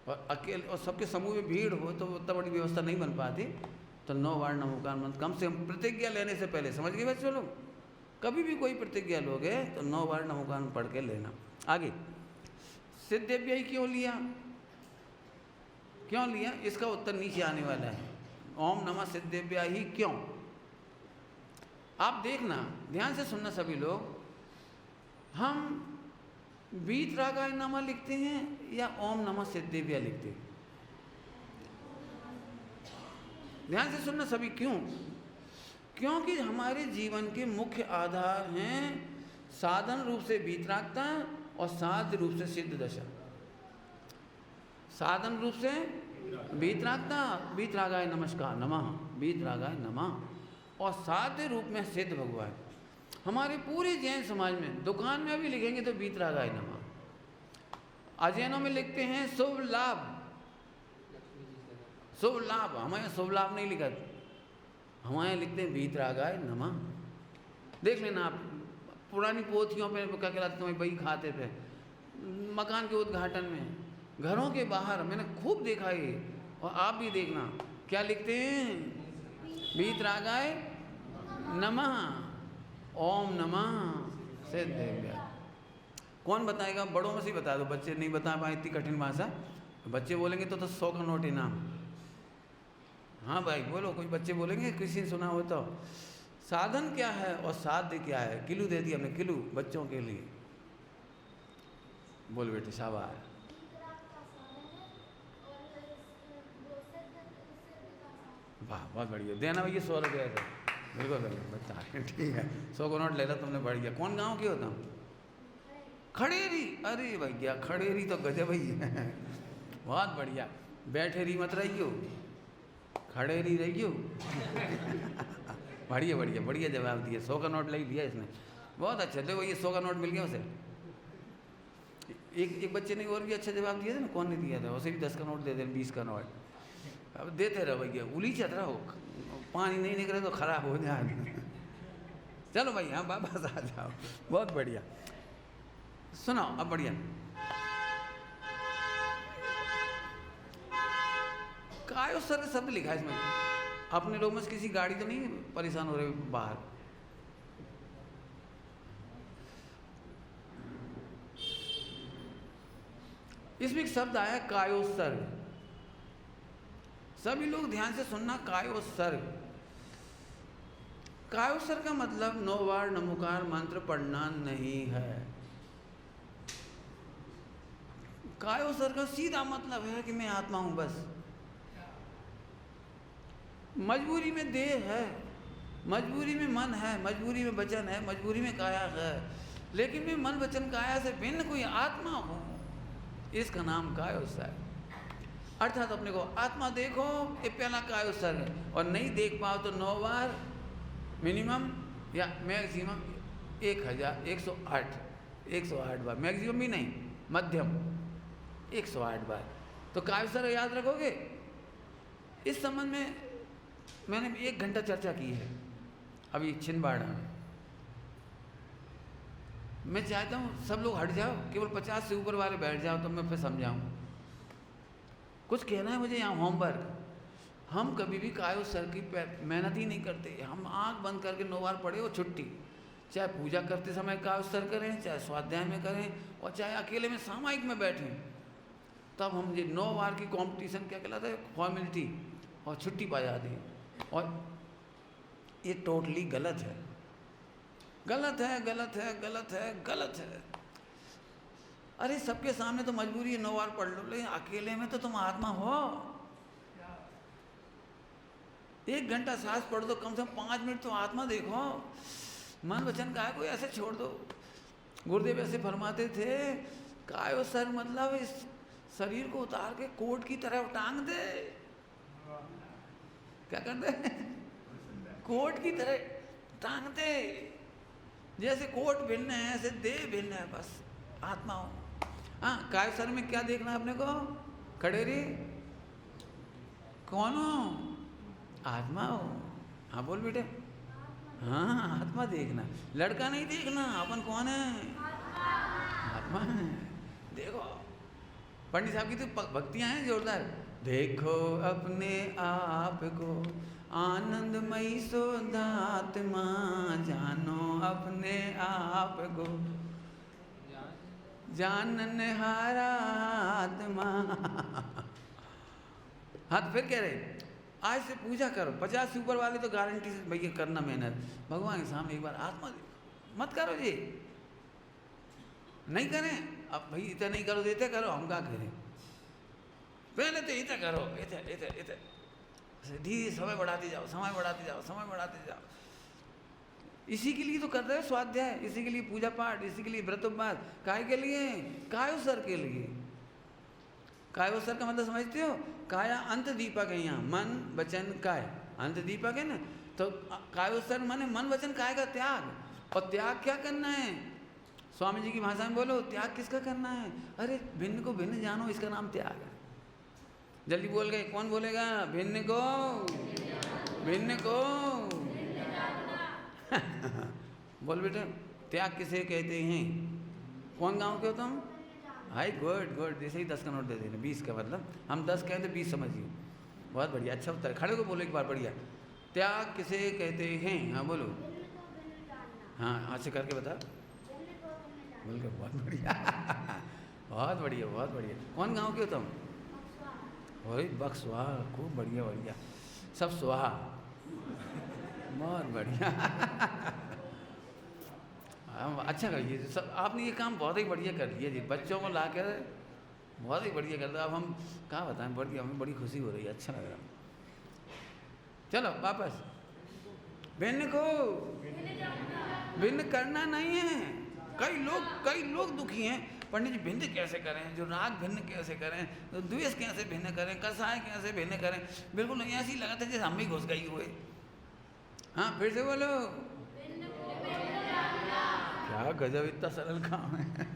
और अकेले और सबके समूह में भीड़ हो तो उतना बड़ी व्यवस्था नहीं बन पाती, तो 9 बार नमोकार मंत्र कम से कम प्रतिज्ञा लेने से पहले। समझ गए बच्चों लोग, कभी भी कोई प्रतिज्ञा लोगे तो 9 बार नमोकार मंत्र पढ़ के लेना। आगे सिद्धेभ्य ही क्यों लिया, क्यों लिया, इसका उत्तर नीचे आने वाला है। ओम नमः सिद्धेभ्य ही क्यों, आप देखना, ध्यान से सुनना सभी लोग। हम बीतरागाय नमः लिखते हैं या ओम नमः सिद्धेभ्य लिखते हैं, ध्यान से सुनना सभी। क्यों, क्योंकि हमारे जीवन के मुख्य आधार हैं साधन रूप से बीतरागता और साध्य रूप से सिद्ध दशा। साधन रूप से बीतरागता, बीतरागाय नमस्कार नमः, बीतरागाय नमः, और साध्य रूप में सिद्ध भगवान। हमारे पूरे जैन समाज में दुकान में अभी लिखेंगे तो बीतरागाय नमः। अजैनों में लिखते हैं शुभ लाभ, शुभ लाभ, हमारे शुभ लाभ नहीं लिखा, हमारे लिखते हैं बीतरागाय नमः। देख लेना आप, पुरानी पोथियों पे क्या कहलाते तुम्हें बही खाते थे, मकान के उद्घाटन में, घरों के बाहर मैंने खूब देखा ये, और आप भी देखना क्या लिखते हैं, बीतरागाय नमः, ओम नमः सिद्धेभ्य। कौन बताएगा, बड़ों में से बता दो, बच्चे नहीं बता पाए, इतनी कठिन भाषा। बच्चे बोलेंगे तो 100 का नोट इनाम। हाँ भाई बोलो, कोई बच्चे बोलेंगे, किसी ने सुना हो तो। साधन क्या है और साध्य क्या है, किलू दे दिया हमने, किलू बच्चों के लिए। बोल बेटे शाबाश, वाह बहुत बढ़िया। देना भैया 100 रुपये थे, बिल्कुल बच्चा ठीक है, 100 का नोट ले ला तुमने, बढ़िया। कौन गाँव के होता हूँ, खड़ेरी, अरे भैया खड़ेरी तो गजब ही है, बहुत बढ़िया। बैठेरी मत रहियो, खड़ेरी रहियो। बढ़िया बढ़िया बढ़िया जवाब दिया। 100 का नोट ले दिया इसने, बहुत अच्छा। देखो ये 100 का नोट मिल गया उसे। एक बच्चे ने और भी अच्छा जवाब दिया था ना, कौन ने दिया था? उसे भी 10 का नोट दे दें, 20 का नोट। अब देते रहो भैया, उलीचत रहो, पानी नहीं निकले तो खराब हो जाए। चलो भाई हाँ वापस आ जाओ, बहुत बढ़िया। सुनो अब बढ़िया, कायोत्सर्ग शब्द लिखा है इसमें। अपने लोग में से किसी गाड़ी तो नहीं परेशान हो रहे बाहर? इसमें एक शब्द आया कायोत्सर्ग। सभी लोग ध्यान से सुनना, कायोत्सर्ग। कायोत्सर्ग का मतलब नौवार नमोकार मंत्र पढ़ना नहीं है। कायोत्सर्ग का सीधा मतलब है कि मैं आत्मा हूं बस। मजबूरी में देह है, मजबूरी में मन है, मजबूरी में वचन है, मजबूरी में काया है, लेकिन मैं मन वचन काया से भिन्न कोई आत्मा हूं, इसका नाम कायोत्सर्ग। अर्थात अपने को आत्मा देखो, ये पहला कायोत्सर्ग है। और नहीं देख पाओ तो 9 बार मिनिमम या मैक्सिमम 108 बार, मैक्सिमम भी नहीं, मध्यम 108 बार। तो कायोत्सर्ग याद रखोगे। इस संबंध में मैंने 1 घंटा चर्चा की है अभी छिंदवाड़ा में। मैं चाहता हूँ सब लोग हट जाओ, केवल 50 से ऊपर वाले बैठ जाओ, तो मैं फिर समझाऊँ। कुछ कहना है मुझे यहाँ होमवर्क। हम कभी भी कायोत्सर्ग की मेहनत ही नहीं करते। हम आंख बंद करके 9 बार पढ़े और छुट्टी। चाहे पूजा करते समय कायोत्सर्ग करें, चाहे स्वाध्याय में करें, और चाहे अकेले में सामायिक में बैठें, तब हम ये 9 बार की कंपटीशन क्या कहलाता है, फॉर्मेलिटी, और छुट्टी पा जाती है। और ये टोटली गलत है, गलत है, गलत है, गलत है, गलत है। अरे सबके सामने तो मजबूरी है 9 बार पढ़ लो, लेकिन अकेले में तो तुम आत्मा हो। 1 घंटा सांस पढ़ दो, कम से कम 5 मिनट तो आत्मा देखो। मन वचन काय को ऐसे छोड़ दो। गुरुदेव ऐसे फरमाते थे, कायोत्सर्ग मतलब इस शरीर को उतार के कोट की तरह टांग दे। क्या कर दे? कोट की तरह टांग दे। जैसे कोट भिन्न है ऐसे देह भिन्न है, बस आत्मा हो। हाँ, कायोत्सर्ग में क्या देखना है अपने को? खड़े रे, कौन हो? आत्मा हो। हाँ बोल बेटे। हाँ आत्मा देखना, लड़का नहीं देखना। अपन कौन है? आत्मा है। देखो पंडित साहब की तो भक्तियां हैं जोरदार। देखो अपने आप को आनंदमयी शुद्धात्मा, जानो अपने आप को जाननहारा आत्मा। हाँ तो फिर कह रहे आज से पूजा करो। 50 से ऊपर वाले तो गारंटी से भैया करना मेहनत, भगवान के सामने एक बार आत्मा देखो। मत करो जी, नहीं करें अब भाई, इतना नहीं करो देते करो, हम क्या करें? पहले तो इतना करो, इतना धीरे समय बढ़ाते जाओ, समय बढ़ाते जाओ, समय बढ़ाते जाओ। इसी के लिए तो कर रहे हो स्वाध्याय, इसी के लिए पूजा पाठ, इसी के लिए व्रतोपवास। काय के लिए? कायोत्सर्ग के लिए। कायोत्सर्ग का मतलब समझते हो? काया अंत दीपक है। यहाँ मन वचन काय अंत दीपक है ना, तो कायोत्सर्ग माने मन वचन काय का त्याग। और त्याग क्या करना है? स्वामी जी की भाषा में बोलो, त्याग किसका करना है? अरे भिन्न को भिन्न जानो, इसका नाम त्याग है। जल्दी बोल गए, कौन बोलेगा? भिन्न को, भिन्न को। बोल बेटा, त्याग किसे कहते हैं? कौन गांव के हो तुम? High good good. जैसे ही 10 का नोट दे देना, 20 का मतलब हम 10 कहें तो 20 समझिए। बहुत बढ़िया, अच्छा उत्तर। खड़े को बोलो एक बार, बढ़िया। त्याग किसे कहते हैं? हाँ बोलो। हाँ आज से करके बता, बोल के। बहुत बढ़िया, बहुत बढ़िया, बहुत बढ़िया। कौन गांव के हो तुम? वही बक्सवा। खूब बढ़िया बढ़िया, सब स्वाहा। बहुत बढ़िया। अच्छा करिए सब, आपने ये काम बहुत ही बढ़िया कर लिया जी। बच्चों को ला कर बहुत ही बढ़िया कर दिया। अब हम कहाँ बताएं, बढ़िया, हमें बड़ी खुशी हो रही है, अच्छा लग रहा है। चलो वापस। भिन्न को भिन्न करना नहीं है। कई लोग दुखी हैं, पंडित जी भिन्न कैसे करें, जो राग भिन्न कैसे करें, तो द्वेष कैसे भिन्न करें, कसाय कैसे भिन्न करें। बिल्कुल नहीं, ऐसी लगा था जैसे हम भी घुस गई हुए। हाँ फिर से बोलो। क्या गजब, इतना सरल काम है।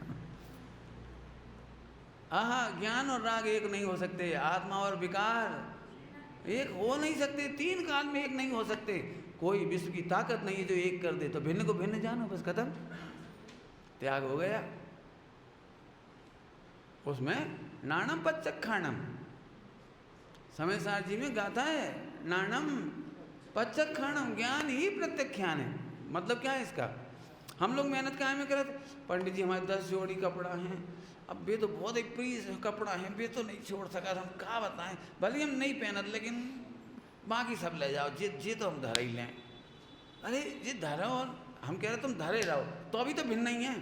आहा, ज्ञान और राग एक नहीं हो सकते, आत्मा और विकार एक हो नहीं सकते, तीन काल में एक नहीं हो सकते। कोई विश्व की ताकत नहीं है जो एक कर दे। तो भिन्न को भिन्न जानो, बस खत्म, त्याग हो गया। उसमें नाणम पच्चक्षाणम, समय सार जी में गाथा है, नाणम पच्चक्षाणम, ज्ञान ही प्रत्यक्षान है। मतलब क्या है इसका? हम लोग मेहनत काहे में करे थे? पंडित जी हमारे 10 जोड़ी कपड़ा हैं, अब वे तो बहुत एक प्रिय कपड़ा है, वे तो नहीं छोड़ सका, हम क्या बताएं, भले हम नहीं पहनत लेकिन बाकी सब ले जाओ, जे तो हम धरे ही लें। अरे जे धरो, और हम कह रहे तुम धरे रहो, तो अभी तो भिन्न नहीं है।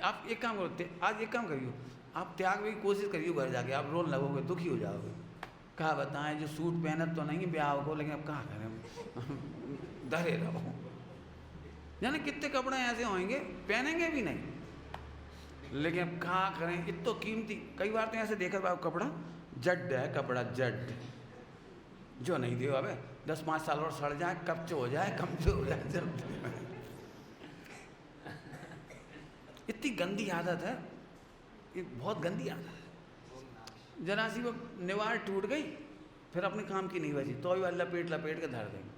आप एक काम करो, आज एक काम करियो, आप त्याग की कोशिश करियो, घर जाके आप रोन लगोगे, दुखी हो जाओगे। कहा बताएं, जो सूट पहनत तो नहीं ब्याह को, लेकिन अब कहाँ करें, धरे रहो। जाने कितने कपड़े ऐसे होंगे पहनेंगे भी नहीं, लेकिन अब कहाँ करें, इतना कीमती। कई बार तो ऐसे देखा बाबू, कपड़ा जड है, कपड़ा जड जो नहीं दे, अबे 10-5 साल और सड़ जाए, कच्चो हो जाए, कमजोर हो जाए, जब इतनी गंदी आदत है, ये बहुत गंदी आदत है। जरा सी वो निवार टूट गई, फिर अपने काम की नहीं बची, तो भी लपेट लपेट के धर देंगे।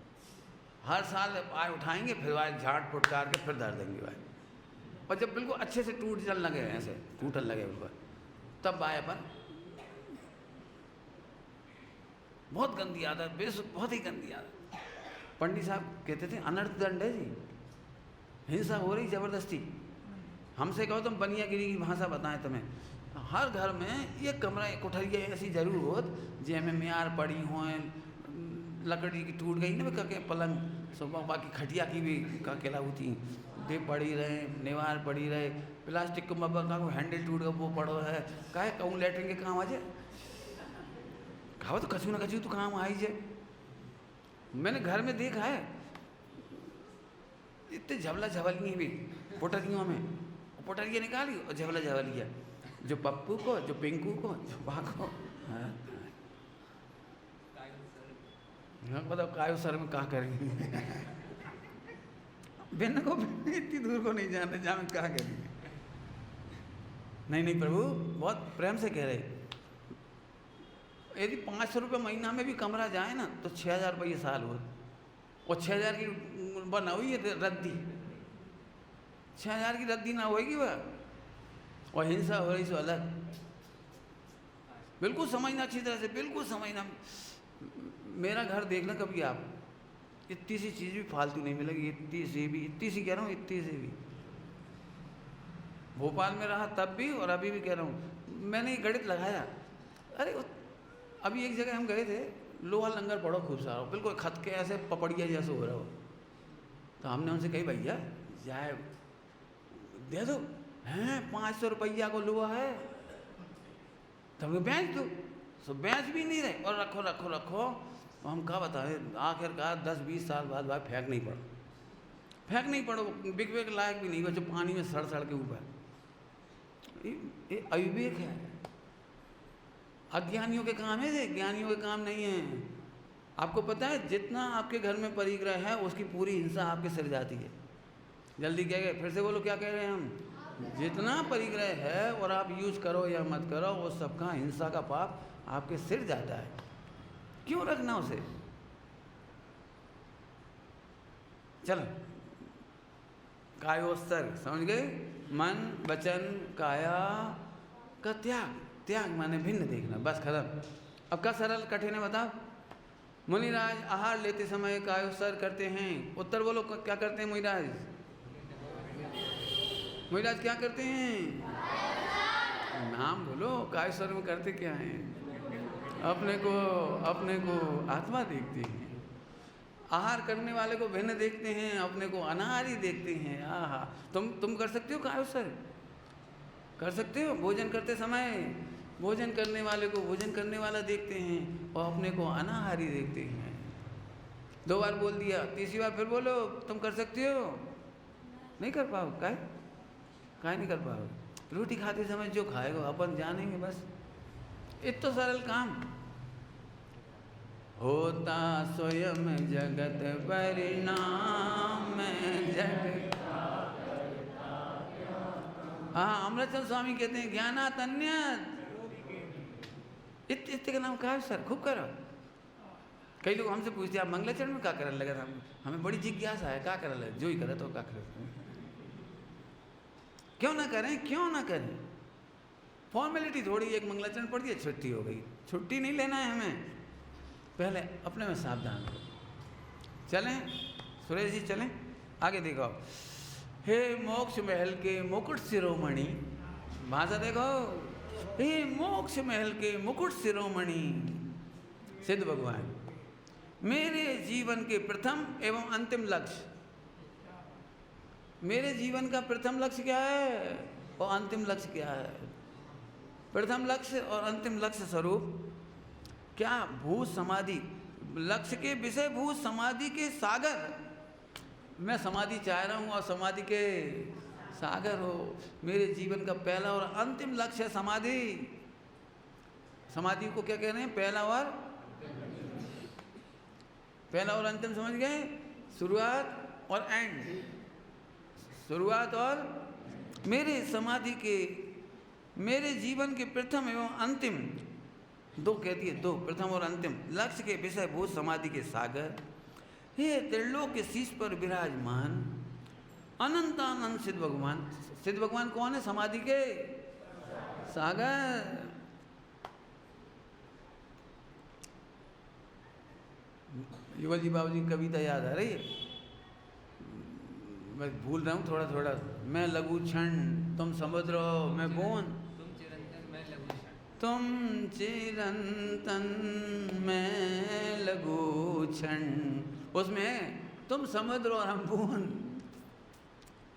हर साल आए उठाएंगे, फिर वाय झाट फुटकार के फिर धर देंगे वाय। और जब बिल्कुल अच्छे से टूट चल लगे, ऐसे टूटन लगे बिल्कुल, तब आए अपन। बहुत गंदी आदत, बहुत ही गंदी आदत। पंडित साहब कहते थे अनर्थ दंड है जी, हिंसा हो रही जबरदस्ती। हमसे कहो तुम बनियागिरी की भाषा बताएं तुम्हें, हर घर में ये कमरा, एक कोठरिया ऐसी जरूर होत जिसमें म्यार पड़ी हों, लकड़ी की टूट गई ना कके पलंग, सुबह बाकी खटिया की भी केला होती, दे पड़ी रहे, निवार पड़ी रहे, प्लास्टिक को मब्बा का हैंडल टूट गया वो पड़ो है, काहे कहूँ लेटरिन के काम आ जाए, कहा तो कछू ना कछू तो काम आई जाए। मैंने घर में देखा है, इतने झबला झबलियाँ भी पोटरियों में, पोटरिया निकाली और झबला झबलिया, जो पप्पू को, जो पिंकू को, जो बा को। हाँ बताओ कायो सर में कहाँ करेंगे, भिन्न को इतनी दूर को नहीं जाने, जहाँ में कहाँ करेंगे। नहीं प्रभु, बहुत प्रेम से कह रहे, यदि 500 रुपये महीना में भी कमरा जाए ना तो 6000 रुपये साल हो, और 6000 की बना हुई है रद्दी, 6000 की रद्दी ना होगी वह, और हिंसा हो रही सो अलग। बिल्कुल समझना अच्छी तरह से, बिल्कुल समझना। मेरा घर देखना कभी आप, इतनी सी चीज़ भी फालतू नहीं मिलेगी, इतनी सी कह रहा हूँ, इतनी सी भी। भोपाल में रहा तब भी और अभी भी कह रहा हूँ, मैंने ये गणित लगाया। अरे अभी एक जगह हम गए थे, लोहा लंगर पड़ो खूब सारा, बिल्कुल खत के ऐसे पपड़िया जैसे हो रहा हो, तो हमने उनसे कही भैया जाए दे दो, हैं 500 रुपया को लोहा है, तो हमने बेच दो, तो बेच भी नहीं रहे, और रखो रखो रखो। तो हम क्या बताएं, आखिरकार 10-20 साल बाद भाई फेंक नहीं पड़ो, बिक लायक भी नहीं बचे, पानी में सड़ के ऊपर। ये अविवेक है, अज्ञानियों के काम है, ज्ञानियों के काम नहीं है। आपको पता है जितना आपके घर में परिग्रह है उसकी पूरी हिंसा आपके सिर जाती है। जल्दी कह गए, फिर से बोलो क्या कह रहे हैं हम, जितना परिग्रह है और आप यूज करो या मत करो, वो सबका हिंसा का पाप आपके सिर जाता है। क्यों रखना उसे? चलो, कायोस्तर समझ गए, मन वचन काया का त्याग माने भिन्न देखना, बस खत्म। अब का सरल कठिन है बताओ। मुनिराज आहार लेते समय कायोस्तर करते हैं, उत्तर बोलो क्या करते हैं मुनिराज? मुनिराज क्या करते हैं? नाम बोलो, कायोस्तर में करते क्या हैं? अपने को आत्मा देखते हैं, आहार करने वाले को भिन्न देखते हैं, अपने को अनाहारी देखते हैं। आहा, तुम कर सकते हो कायोस्तर? कर सकते हो? भोजन करते समय भोजन करने वाले को भोजन करने वाला देखते हैं और अपने को अनाहारी देखते हैं। 2 बार बोल दिया, तीसरी बार फिर बोलो, तुम कर सकते हो? नहीं कर पाओ, काहे नहीं कर पाओ? रोटी खाते समय जो खाएगा अपन जानेंगे, बस इतना सरल काम। होता स्वयं जगत परिणाम जग। हाँ, अमृतचंद स्वामी कहते हैं ज्ञानात अन्यत्। इतने का नाम कहा है सर, खूब करो। कई लोग हमसे पूछते हैं आप मंगलाचरण में क्या करने लगे? हमें बड़ी जिज्ञासा है, क्या करने लगे? जो ही करे तो क्या करे, क्यों ना करें, क्यों ना करें। फॉर्मेलिटी थोड़ी, एक मंगलाचरण पड़ दिया, छुट्टी हो गई। छुट्टी नहीं लेना है हमें, पहले अपने में सावधान हो। चलें सुरेश जी, चलें आगे। देखो, हे मोक्ष महल के मुकुट शिरोमणि, भाषा देखो, हे मोक्ष महल के मुकुट शिरोमणि सिद्ध भगवान, मेरे जीवन के प्रथम एवं अंतिम लक्ष्य। मेरे जीवन का प्रथम लक्ष्य क्या है और अंतिम लक्ष्य क्या है? प्रथम लक्ष्य और अंतिम लक्ष्य स्वरूप क्या? भूत समाधि, लक्ष्य के विषय भूत समाधि के सागर। मैं समाधि चाह रहा हूँ और समाधि के सागर हो। मेरे जीवन का पहला और अंतिम लक्ष्य है समाधि। समाधि को क्या कह रहे हैं? पहला और अंतिम, समझ गए? शुरुआत और एंड, शुरुआत और। मेरे समाधि के, मेरे जीवन के प्रथम एवं अंतिम, दो कहती है, दो, प्रथम और अंतिम लक्ष्य के विषय भूत समाधि के सागर, हे त्रिलोक के शीश पर विराजमान अनंतानंद सिद्ध भगवान। सिद्ध भगवान कौन है? समाधि के सागर। युगल जी बाबू जी कविता याद आ रही है? मैं भूल रहा हूँ थोड़ा थोड़ा। मैं लघु क्षण तुम समुद्र मैं बूंद, तुम चिरंतन मैं लघु क्षण, तुम चिरंतन मैं लघु क्षण। उसमें तुम समुद्र और हम बूंद।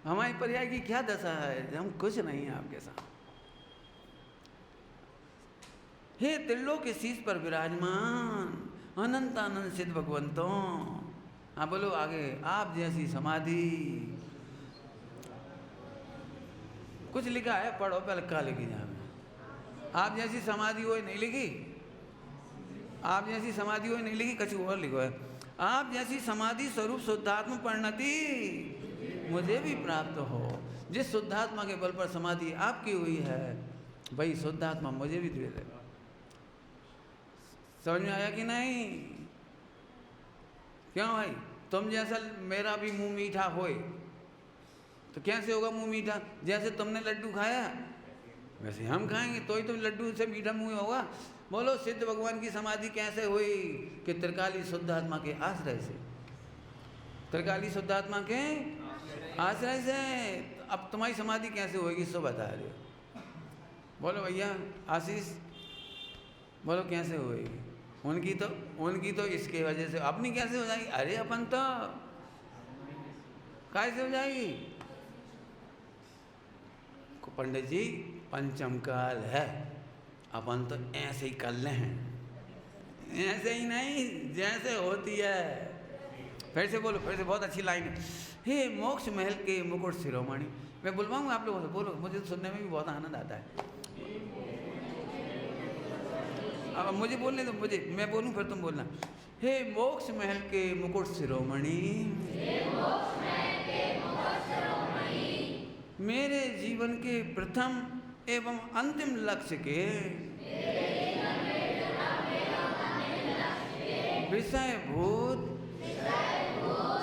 हमारी पर्याय की क्या दशा है? हम कुछ नहीं है आपके साथ। हे त्रिलोक के शीश पर विराजमान अनंतानंद सिद्ध भगवंतों। हाँ बोलो आगे। आप जैसी समाधि, कुछ लिखा है, पढ़ो पहले क्या लिखी जाए। आप जैसी समाधि हो नहीं लिखी, आप जैसी समाधि हो नहीं लिखी, कछु और लिखो है। आप जैसी समाधि स्वरूप शुद्धात्मा परिणति मुझे भी प्राप्त हो। जिस शुद्धात्मा के बल पर समाधि आपकी हुई है, भाई शुद्धात्मा मुझे भी दे देगा। समझ में आया कि नहीं? क्यों भाई? तुम जैसा मेरा भी मुंह मीठा होए तो कैसे होगा मुंह मीठा? जैसे तुमने लड्डू खाया वैसे हम खाएंगे, तो ही तुम लड्डू से मीठा मुंह होगा। बोलो सिद्ध भगवान की समाधि कैसे हुई? कि त्रिकाली शुद्धात्मा के आश्रय से, त्रिकाली शुद्धात्मा के आश्रय से। अब तुम्हारी समाधि कैसे होगी सो बता रहे हो। बोलो भैया आशीष, बोलो कैसे होएगी? उनकी तो इसके वजह से, अपनी कैसे हो जाएगी? अरे अपन तो कैसे हो जाएगी? पंडित जी पंचम काल है, अपन तो ऐसे ही कर ले हैं, ऐसे ही नहीं जैसे होती है। फिर से बोलो, फिर से, बहुत अच्छी लाइन है। हे मोक्ष महल के मुकुट शिरोमणि। मैं बुलवाऊंगा आप लोगों से, बोलो, मुझे तो सुनने में भी बहुत आनंद आता है। अब मुझे बोलने दो, मुझे, मैं बोलूं फिर तुम बोलना। हे मोक्ष महल के मुकुट शिरोमणि, मेरे जीवन के प्रथम एवं अंतिम लक्ष्य के विषय भूत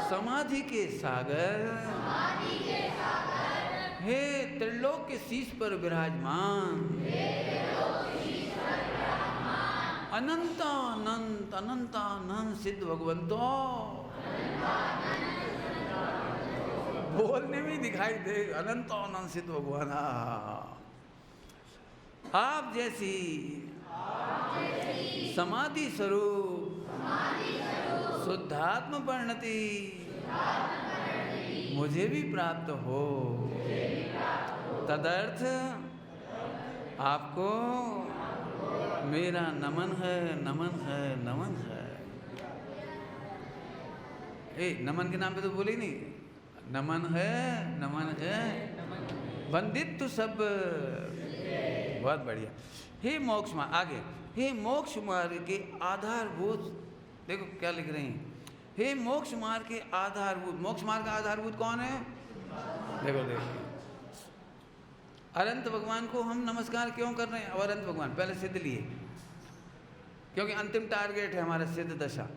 समाधि के सागर, हे त्रिलोक के शीश पर विराजमान अनंतानंत अनंतानंद सिद्ध भगवंतो। बोलने में दिखाई दे अनंतानंद सिद्ध भगवान। आप जैसी समाधि स्वरूप शुद्धात्म परिणति मुझे भी प्राप्त हो। तदर्थ आपको मेरा नमन है, नमन है, नमन है। नमन के नाम पे तो बोले ही नहीं। नमन है, नमन है, वंदित सब। बहुत बढ़िया। हे मोक्ष मार्ग, आगे, हे मोक्ष मार्ग के आधारभूत देखो क्या लिख रही हैं, हे मोक्ष मार्ग के आधारभूत। मोक्ष मार्ग का आधारभूत कौन है? देखो देखो, अनंत भगवान को हम नमस्कार क्यों कर रहे हैं? अब अनंत भगवान पहले सिद्ध लिए, क्योंकि अंतिम टारगेट है हमारा सिद्ध दशा।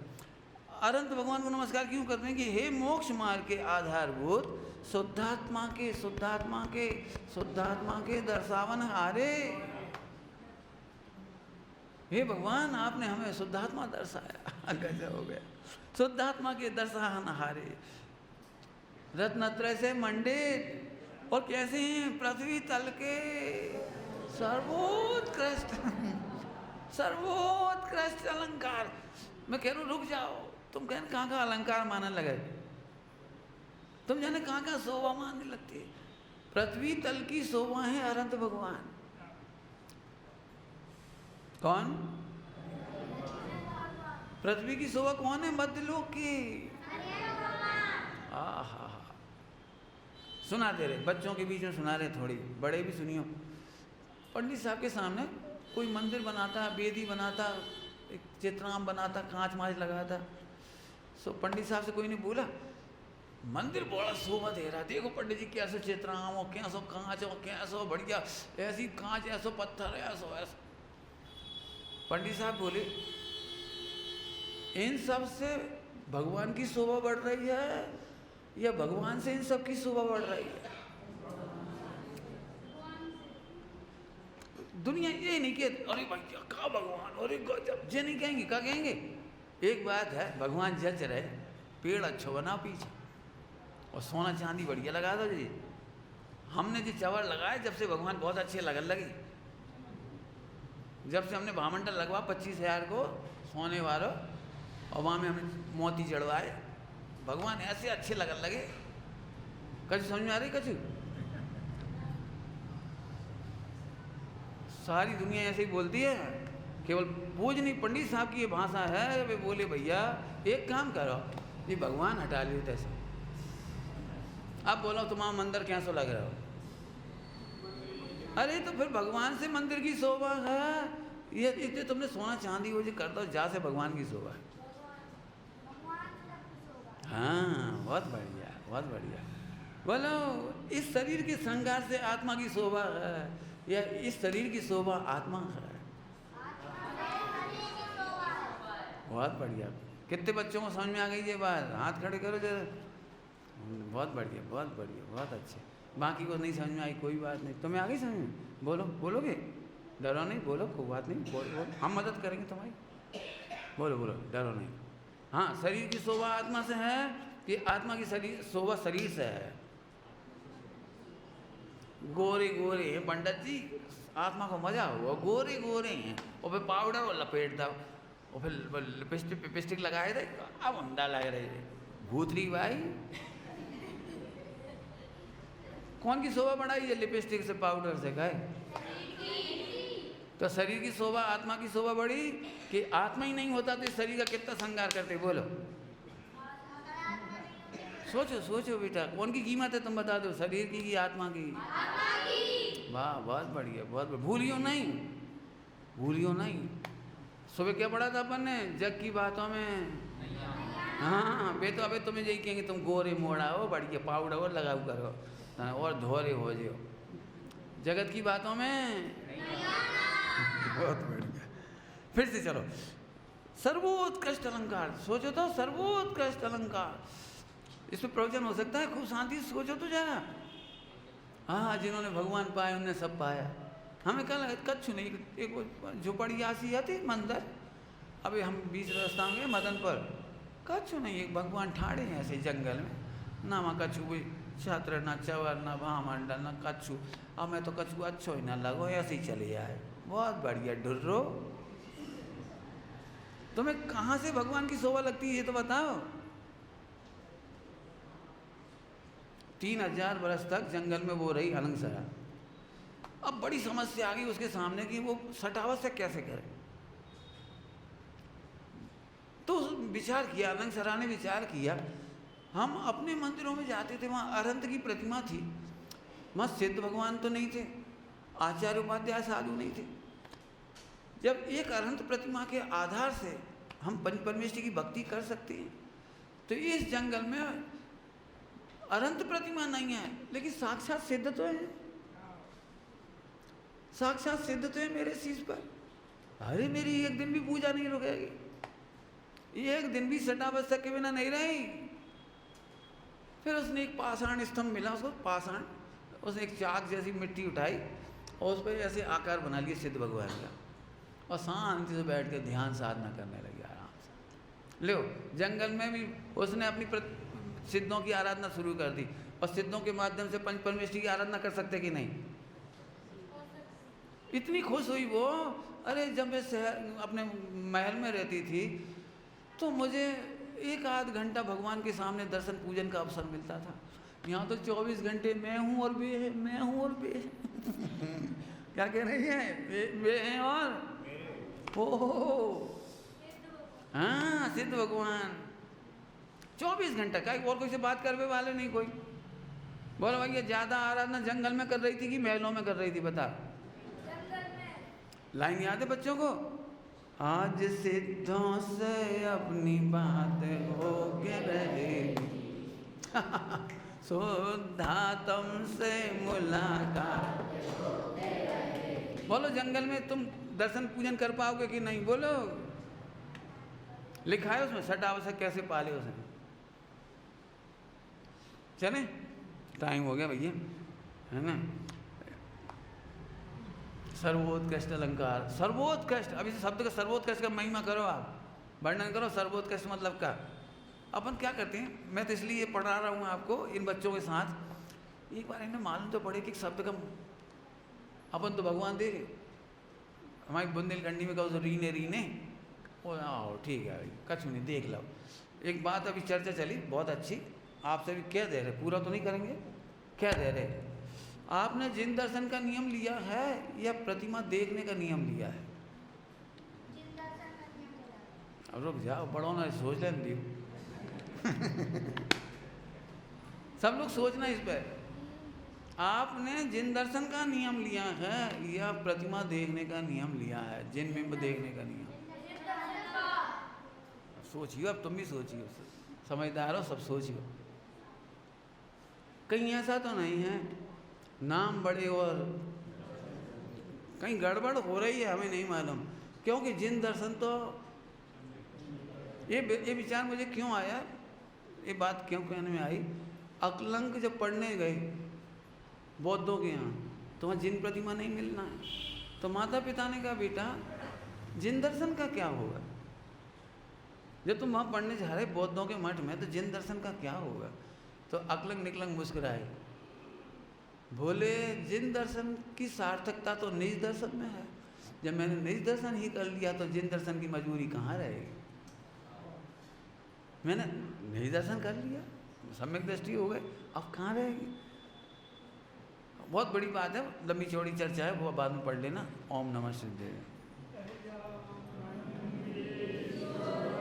अनंत भगवान को नमस्कार क्यों कर रहे हैं कि हे मोक्ष मार्ग के आधारभूत, शुद्धात्मा के शुद्धात्मा के शुद्धात्मा के दर्शावन हारे। हे भगवान, आपने हमें शुद्धात्मा दर्शाया। गजब हो गया। शुद्धात्मा के दर्शावन हारे, रत्नत्रय से मंडित, और कैसे हैं? पृथ्वी तल के सर्वोत्कृष्ट सर्वोत्कृष्ट अलंकार। मैं कह रहा हूँ रुक जाओ, तुम कह रहे कहाँ का अलंकार मानने लगे, तुम जाने कहाँ का शोभा मानने लगती है। पृथ्वी तल की शोभा है अनंत भगवान। कौन? पृथ्वी की शोभा कौन है? मध्यलोक की। आहा, सुना दे रहे, बच्चों के बीच में सुना रहे, थोड़ी बड़े भी सुनियो। पंडित साहब के सामने कोई मंदिर बनाता, वेदी बनाता, एक चित्राम बनाता, कांच मांच लगाता, सो पंडित साहब से कोई नहीं बोला मंदिर बड़ा शोभा दे रहा, देखो पंडित जी कैसे चित्राम हो, कैसो कांच हो, कैसो बढ़िया, ऐसी कांच, ऐसो पत्थर, ऐसो ऐसो। पंडित साहब बोले इन सब से भगवान की शोभा बढ़ रही है या भगवान से इन सब की शोभा बढ़ रही है? दुनिया ये नहीं कहती अरे भैया का भगवान, अरे गजब, ये नहीं कहेंगे। क्या कहेंगे? एक बात है, भगवान जज रहे, पेड़ अच्छा बना पीछे और सोना चांदी बढ़िया लगा दो जी। हमने जो चवर लगाए जब से भगवान बहुत अच्छे लगन लगे, जब से हमने भामंडल लगवा 25,000 को सोने वालों, और वहाँ में हमने मोती जड़वाए, भगवान ऐसे अच्छे लगन लगे। कछु समझ में आ रही? कछु सारी दुनिया ऐसे ही बोलती है, केवल पूजनी पंडित साहब की ये भाषा है। वे बोले भैया एक काम करो, ये भगवान हटा लियो तैसे। अब बोलो तुम्हारा मंदिर कैसा लग रहा हो? अरे तो फिर भगवान से मंदिर की शोभा है, ये इतने तुमने सोना चांदी वो जो कर दो, जा से भगवान की शोभा है। हाँ, बहुत बढ़िया, बहुत बढ़िया। बोलो इस शरीर के श्रृंगार से आत्मा की शोभा है या इस शरीर की शोभा आत्मा है? बहुत बढ़िया। कितने बच्चों को समझ में आ गई ये बात? हाथ खड़े करो जरा। बहुत बढ़िया, बहुत बढ़िया, बहुत अच्छे। बाकी को नहीं समझ में आई कोई बात नहीं, तुम्हें आ गई समझ में? बोलो, बोलोगे? डरो नहीं, बोलो, कोई बात नहीं, बोलो बोलो, हम मदद करेंगे तुम्हारी। बोलो बोलो, डरो नहीं। हाँ, शरीर की शोभा आत्मा से है कि आत्मा की शरीर शोभा शरीर से है? गोरे गोरे हैं पंडित जी, आत्मा को मजा हुआ, गोरे गोरे हैं, और फिर पाउडर और लपेट दो, और फिर लिपस्टिक पिपस्टिक लगाए थे, अब अंडा लग रहे थे। भूतरी भाई, कौन की शोभा बढ़ाई है लिपस्टिक से, पाउडर से? गए तो शरीर की शोभा, आत्मा की शोभा बढ़ी कि आत्मा ही नहीं होता तो शरीर का कितना श्रृंगार करते? बोलो, सोचो सोचो बेटा, कौन की कीमत है तुम बता दो, शरीर की कि आत्मा की? वाह, बहुत बढ़िया, बहुत बढ़िया। भूलियो नहीं, भूलियो नहीं। सुबह क्या पढ़ा था अपन ने जग की बातों में? हाँ, वे तो अबे तुम्हें यही कहेंगे तुम गोरे मोड़ा हो, बढ़िया पाउडर और लगाओ करो और धोरे हो जाओ। जगत की बातों में बहुत बढ़िया। फिर से चलो, सर्वोत्कृष्ट अलंकार सोचो तो, सर्वोत्कृष्ट अलंकार, इस पर प्रवचन हो सकता है खूब शांति से सोचो तो जरा। हाँ, जिन्होंने भगवान पाए उन्होंने सब पाया। हमें क्या लगा कच्छ नहीं, एक झोपड़ी आसी आती मंदिर, अभी हम बीच रास्ता में मदन पर, कच्छ नहीं, एक भगवान ठाड़े हैं ऐसे जंगल में, ना वहाँ कच्छू कोई छात्र, ना चवर, ना भामंडल, ना कच्छू। अब मैं तो कच्छू अच्छो ही ना लगो, ऐसे ही चले आए। बहुत बढ़िया ढुर्रो। तुम्हें कहाँ से भगवान की शोभा लगती है ये तो बताओ? 3000 वर्ष तक जंगल में वो रही अलंगसरा। अब बड़ी समस्या आ गई उसके सामने कि वो सटावत से कैसे करे। तो विचार किया, अलंगसरा ने विचार किया, हम अपने मंदिरों में जाते थे, वहाँ अरंत की प्रतिमा थी, वहाँ सिद्ध भगवान तो नहीं थे, आचार्य उपाध्याय साधु नहीं थे। जब एक अरंत प्रतिमा के आधार से हम पंच परमेश्वर की भक्ति कर सकते हैं। तो इस जंगल में अनंत प्रतिमा नहीं है, लेकिन साक्षात सिद्ध तो है, साक्षात सिद्ध तो है मेरे शीश पर। अरे मेरी एक दिन भी पूजा नहीं रुकेगी, एक दिन भी सटावस्था के बिना नहीं रही। फिर उसने एक पाषाण स्तंभ मिला उसको, पाषाण, उसने एक चाक जैसी मिट्टी उठाई और उस पर ऐसे आकार बना लिया सिद्ध भगवान का, और शांति से बैठ कर ध्यान साधना करने लगी आराम से। लो, जंगल में भी उसने अपनी सिद्धों की आराधना शुरू कर दी, और सिद्धों के माध्यम से पंच परमेश्वर की आराधना कर सकते कि नहीं? इतनी खुश हुई वो। अरे जब मैं शहर अपने महल में रहती थी तो मुझे 1-8 घंटा भगवान के सामने दर्शन पूजन का अवसर मिलता था। यहाँ तो 24 घंटे मैं हूँ और वे है, मैं हूँ और वे है। क्या कह रही है? वे हैं और ओ, हाँ, सिद्ध भगवान 24 घंटा का, और कोई से बात करने वाले नहीं कोई। बोलो भैया, ज़्यादा आराधना जंगल में कर रही थी कि महलों में कर रही थी? बता। लाइन याद है बच्चों को? आज सिद्धों से अपनी बात हो के रहे, शुद्धा तुमसे मुलाकात। बोलो, जंगल में तुम दर्शन पूजन कर पाओगे कि नहीं? बोलो। लिखा है उसमें सटावस्था कैसे पाले उसने। चले, टाइम हो गया भैया, है ना। सर्वोत्कृष्ट अलंकार, सर्वोत्कृष्ट, अभी से शब्द का सर्वोत्कृष्ट का महिमा करो, आप वर्णन करो सर्वोत्कृष्ट मतलब का। अपन क्या करते हैं, मैं तो इसलिए पढ़ा रहा हूँ आपको इन बच्चों के साथ। एक बार इन्हें मालूम तो पड़े कि शब्द का अपन तो भगवान दे, हमारी बुंदेलखंडी में कहो तो रीने रीने, ओ आओ ठीक है कछ नहीं, देख लो। एक बात अभी चर्चा चली बहुत अच्छी, आपसे भी कह दे रहे, पूरा तो नहीं करेंगे, क्या दे रहे, आपने जिन दर्शन का नियम लिया है या प्रतिमा देखने का नियम लिया है? अब रुक जाओ, बड़ों ने सोच लें दी। सब लोग सोचना इस पर। आपने जिन दर्शन का नियम लिया है या प्रतिमा देखने का नियम लिया है? जिन बिंब देखने का नियम। सोचियो, अब तुम भी सोचियो, समझदार हो, सब सोचियो। कहीं ऐसा तो नहीं है नाम बड़े और कहीं गड़बड़ हो रही है, हमें नहीं मालूम। क्योंकि जिन दर्शन तो ये विचार मुझे क्यों आया, ये बात क्यों कहने में आई, अकलंक जब पढ़ने गए बौद्धों के यहाँ, तो वहाँ जिन प्रतिमा नहीं मिलना है, तो माता पिता ने कहा बेटा जिन दर्शन का क्या होगा, जब तुम वहाँ पढ़ने जा रहे बौद्धों के मठ में, तो जिन दर्शन का क्या होगा? तो अकलंग निकलंग मुस्कुराए, बोले जिन दर्शन की सार्थकता तो निज दर्शन में है, जब मैंने निज दर्शन ही कर लिया तो जिन दर्शन की मजबूरी कहाँ रहेगी? मैंने निज दर्शन कर लिया, सम्यक दृष्टि हो गई, अब कहाँ रहेगी? बहुत बड़ी बात है, लंबी चौड़ी चर्चा है, वो बाद में पढ़ लेना। ओम नमः शिवाय।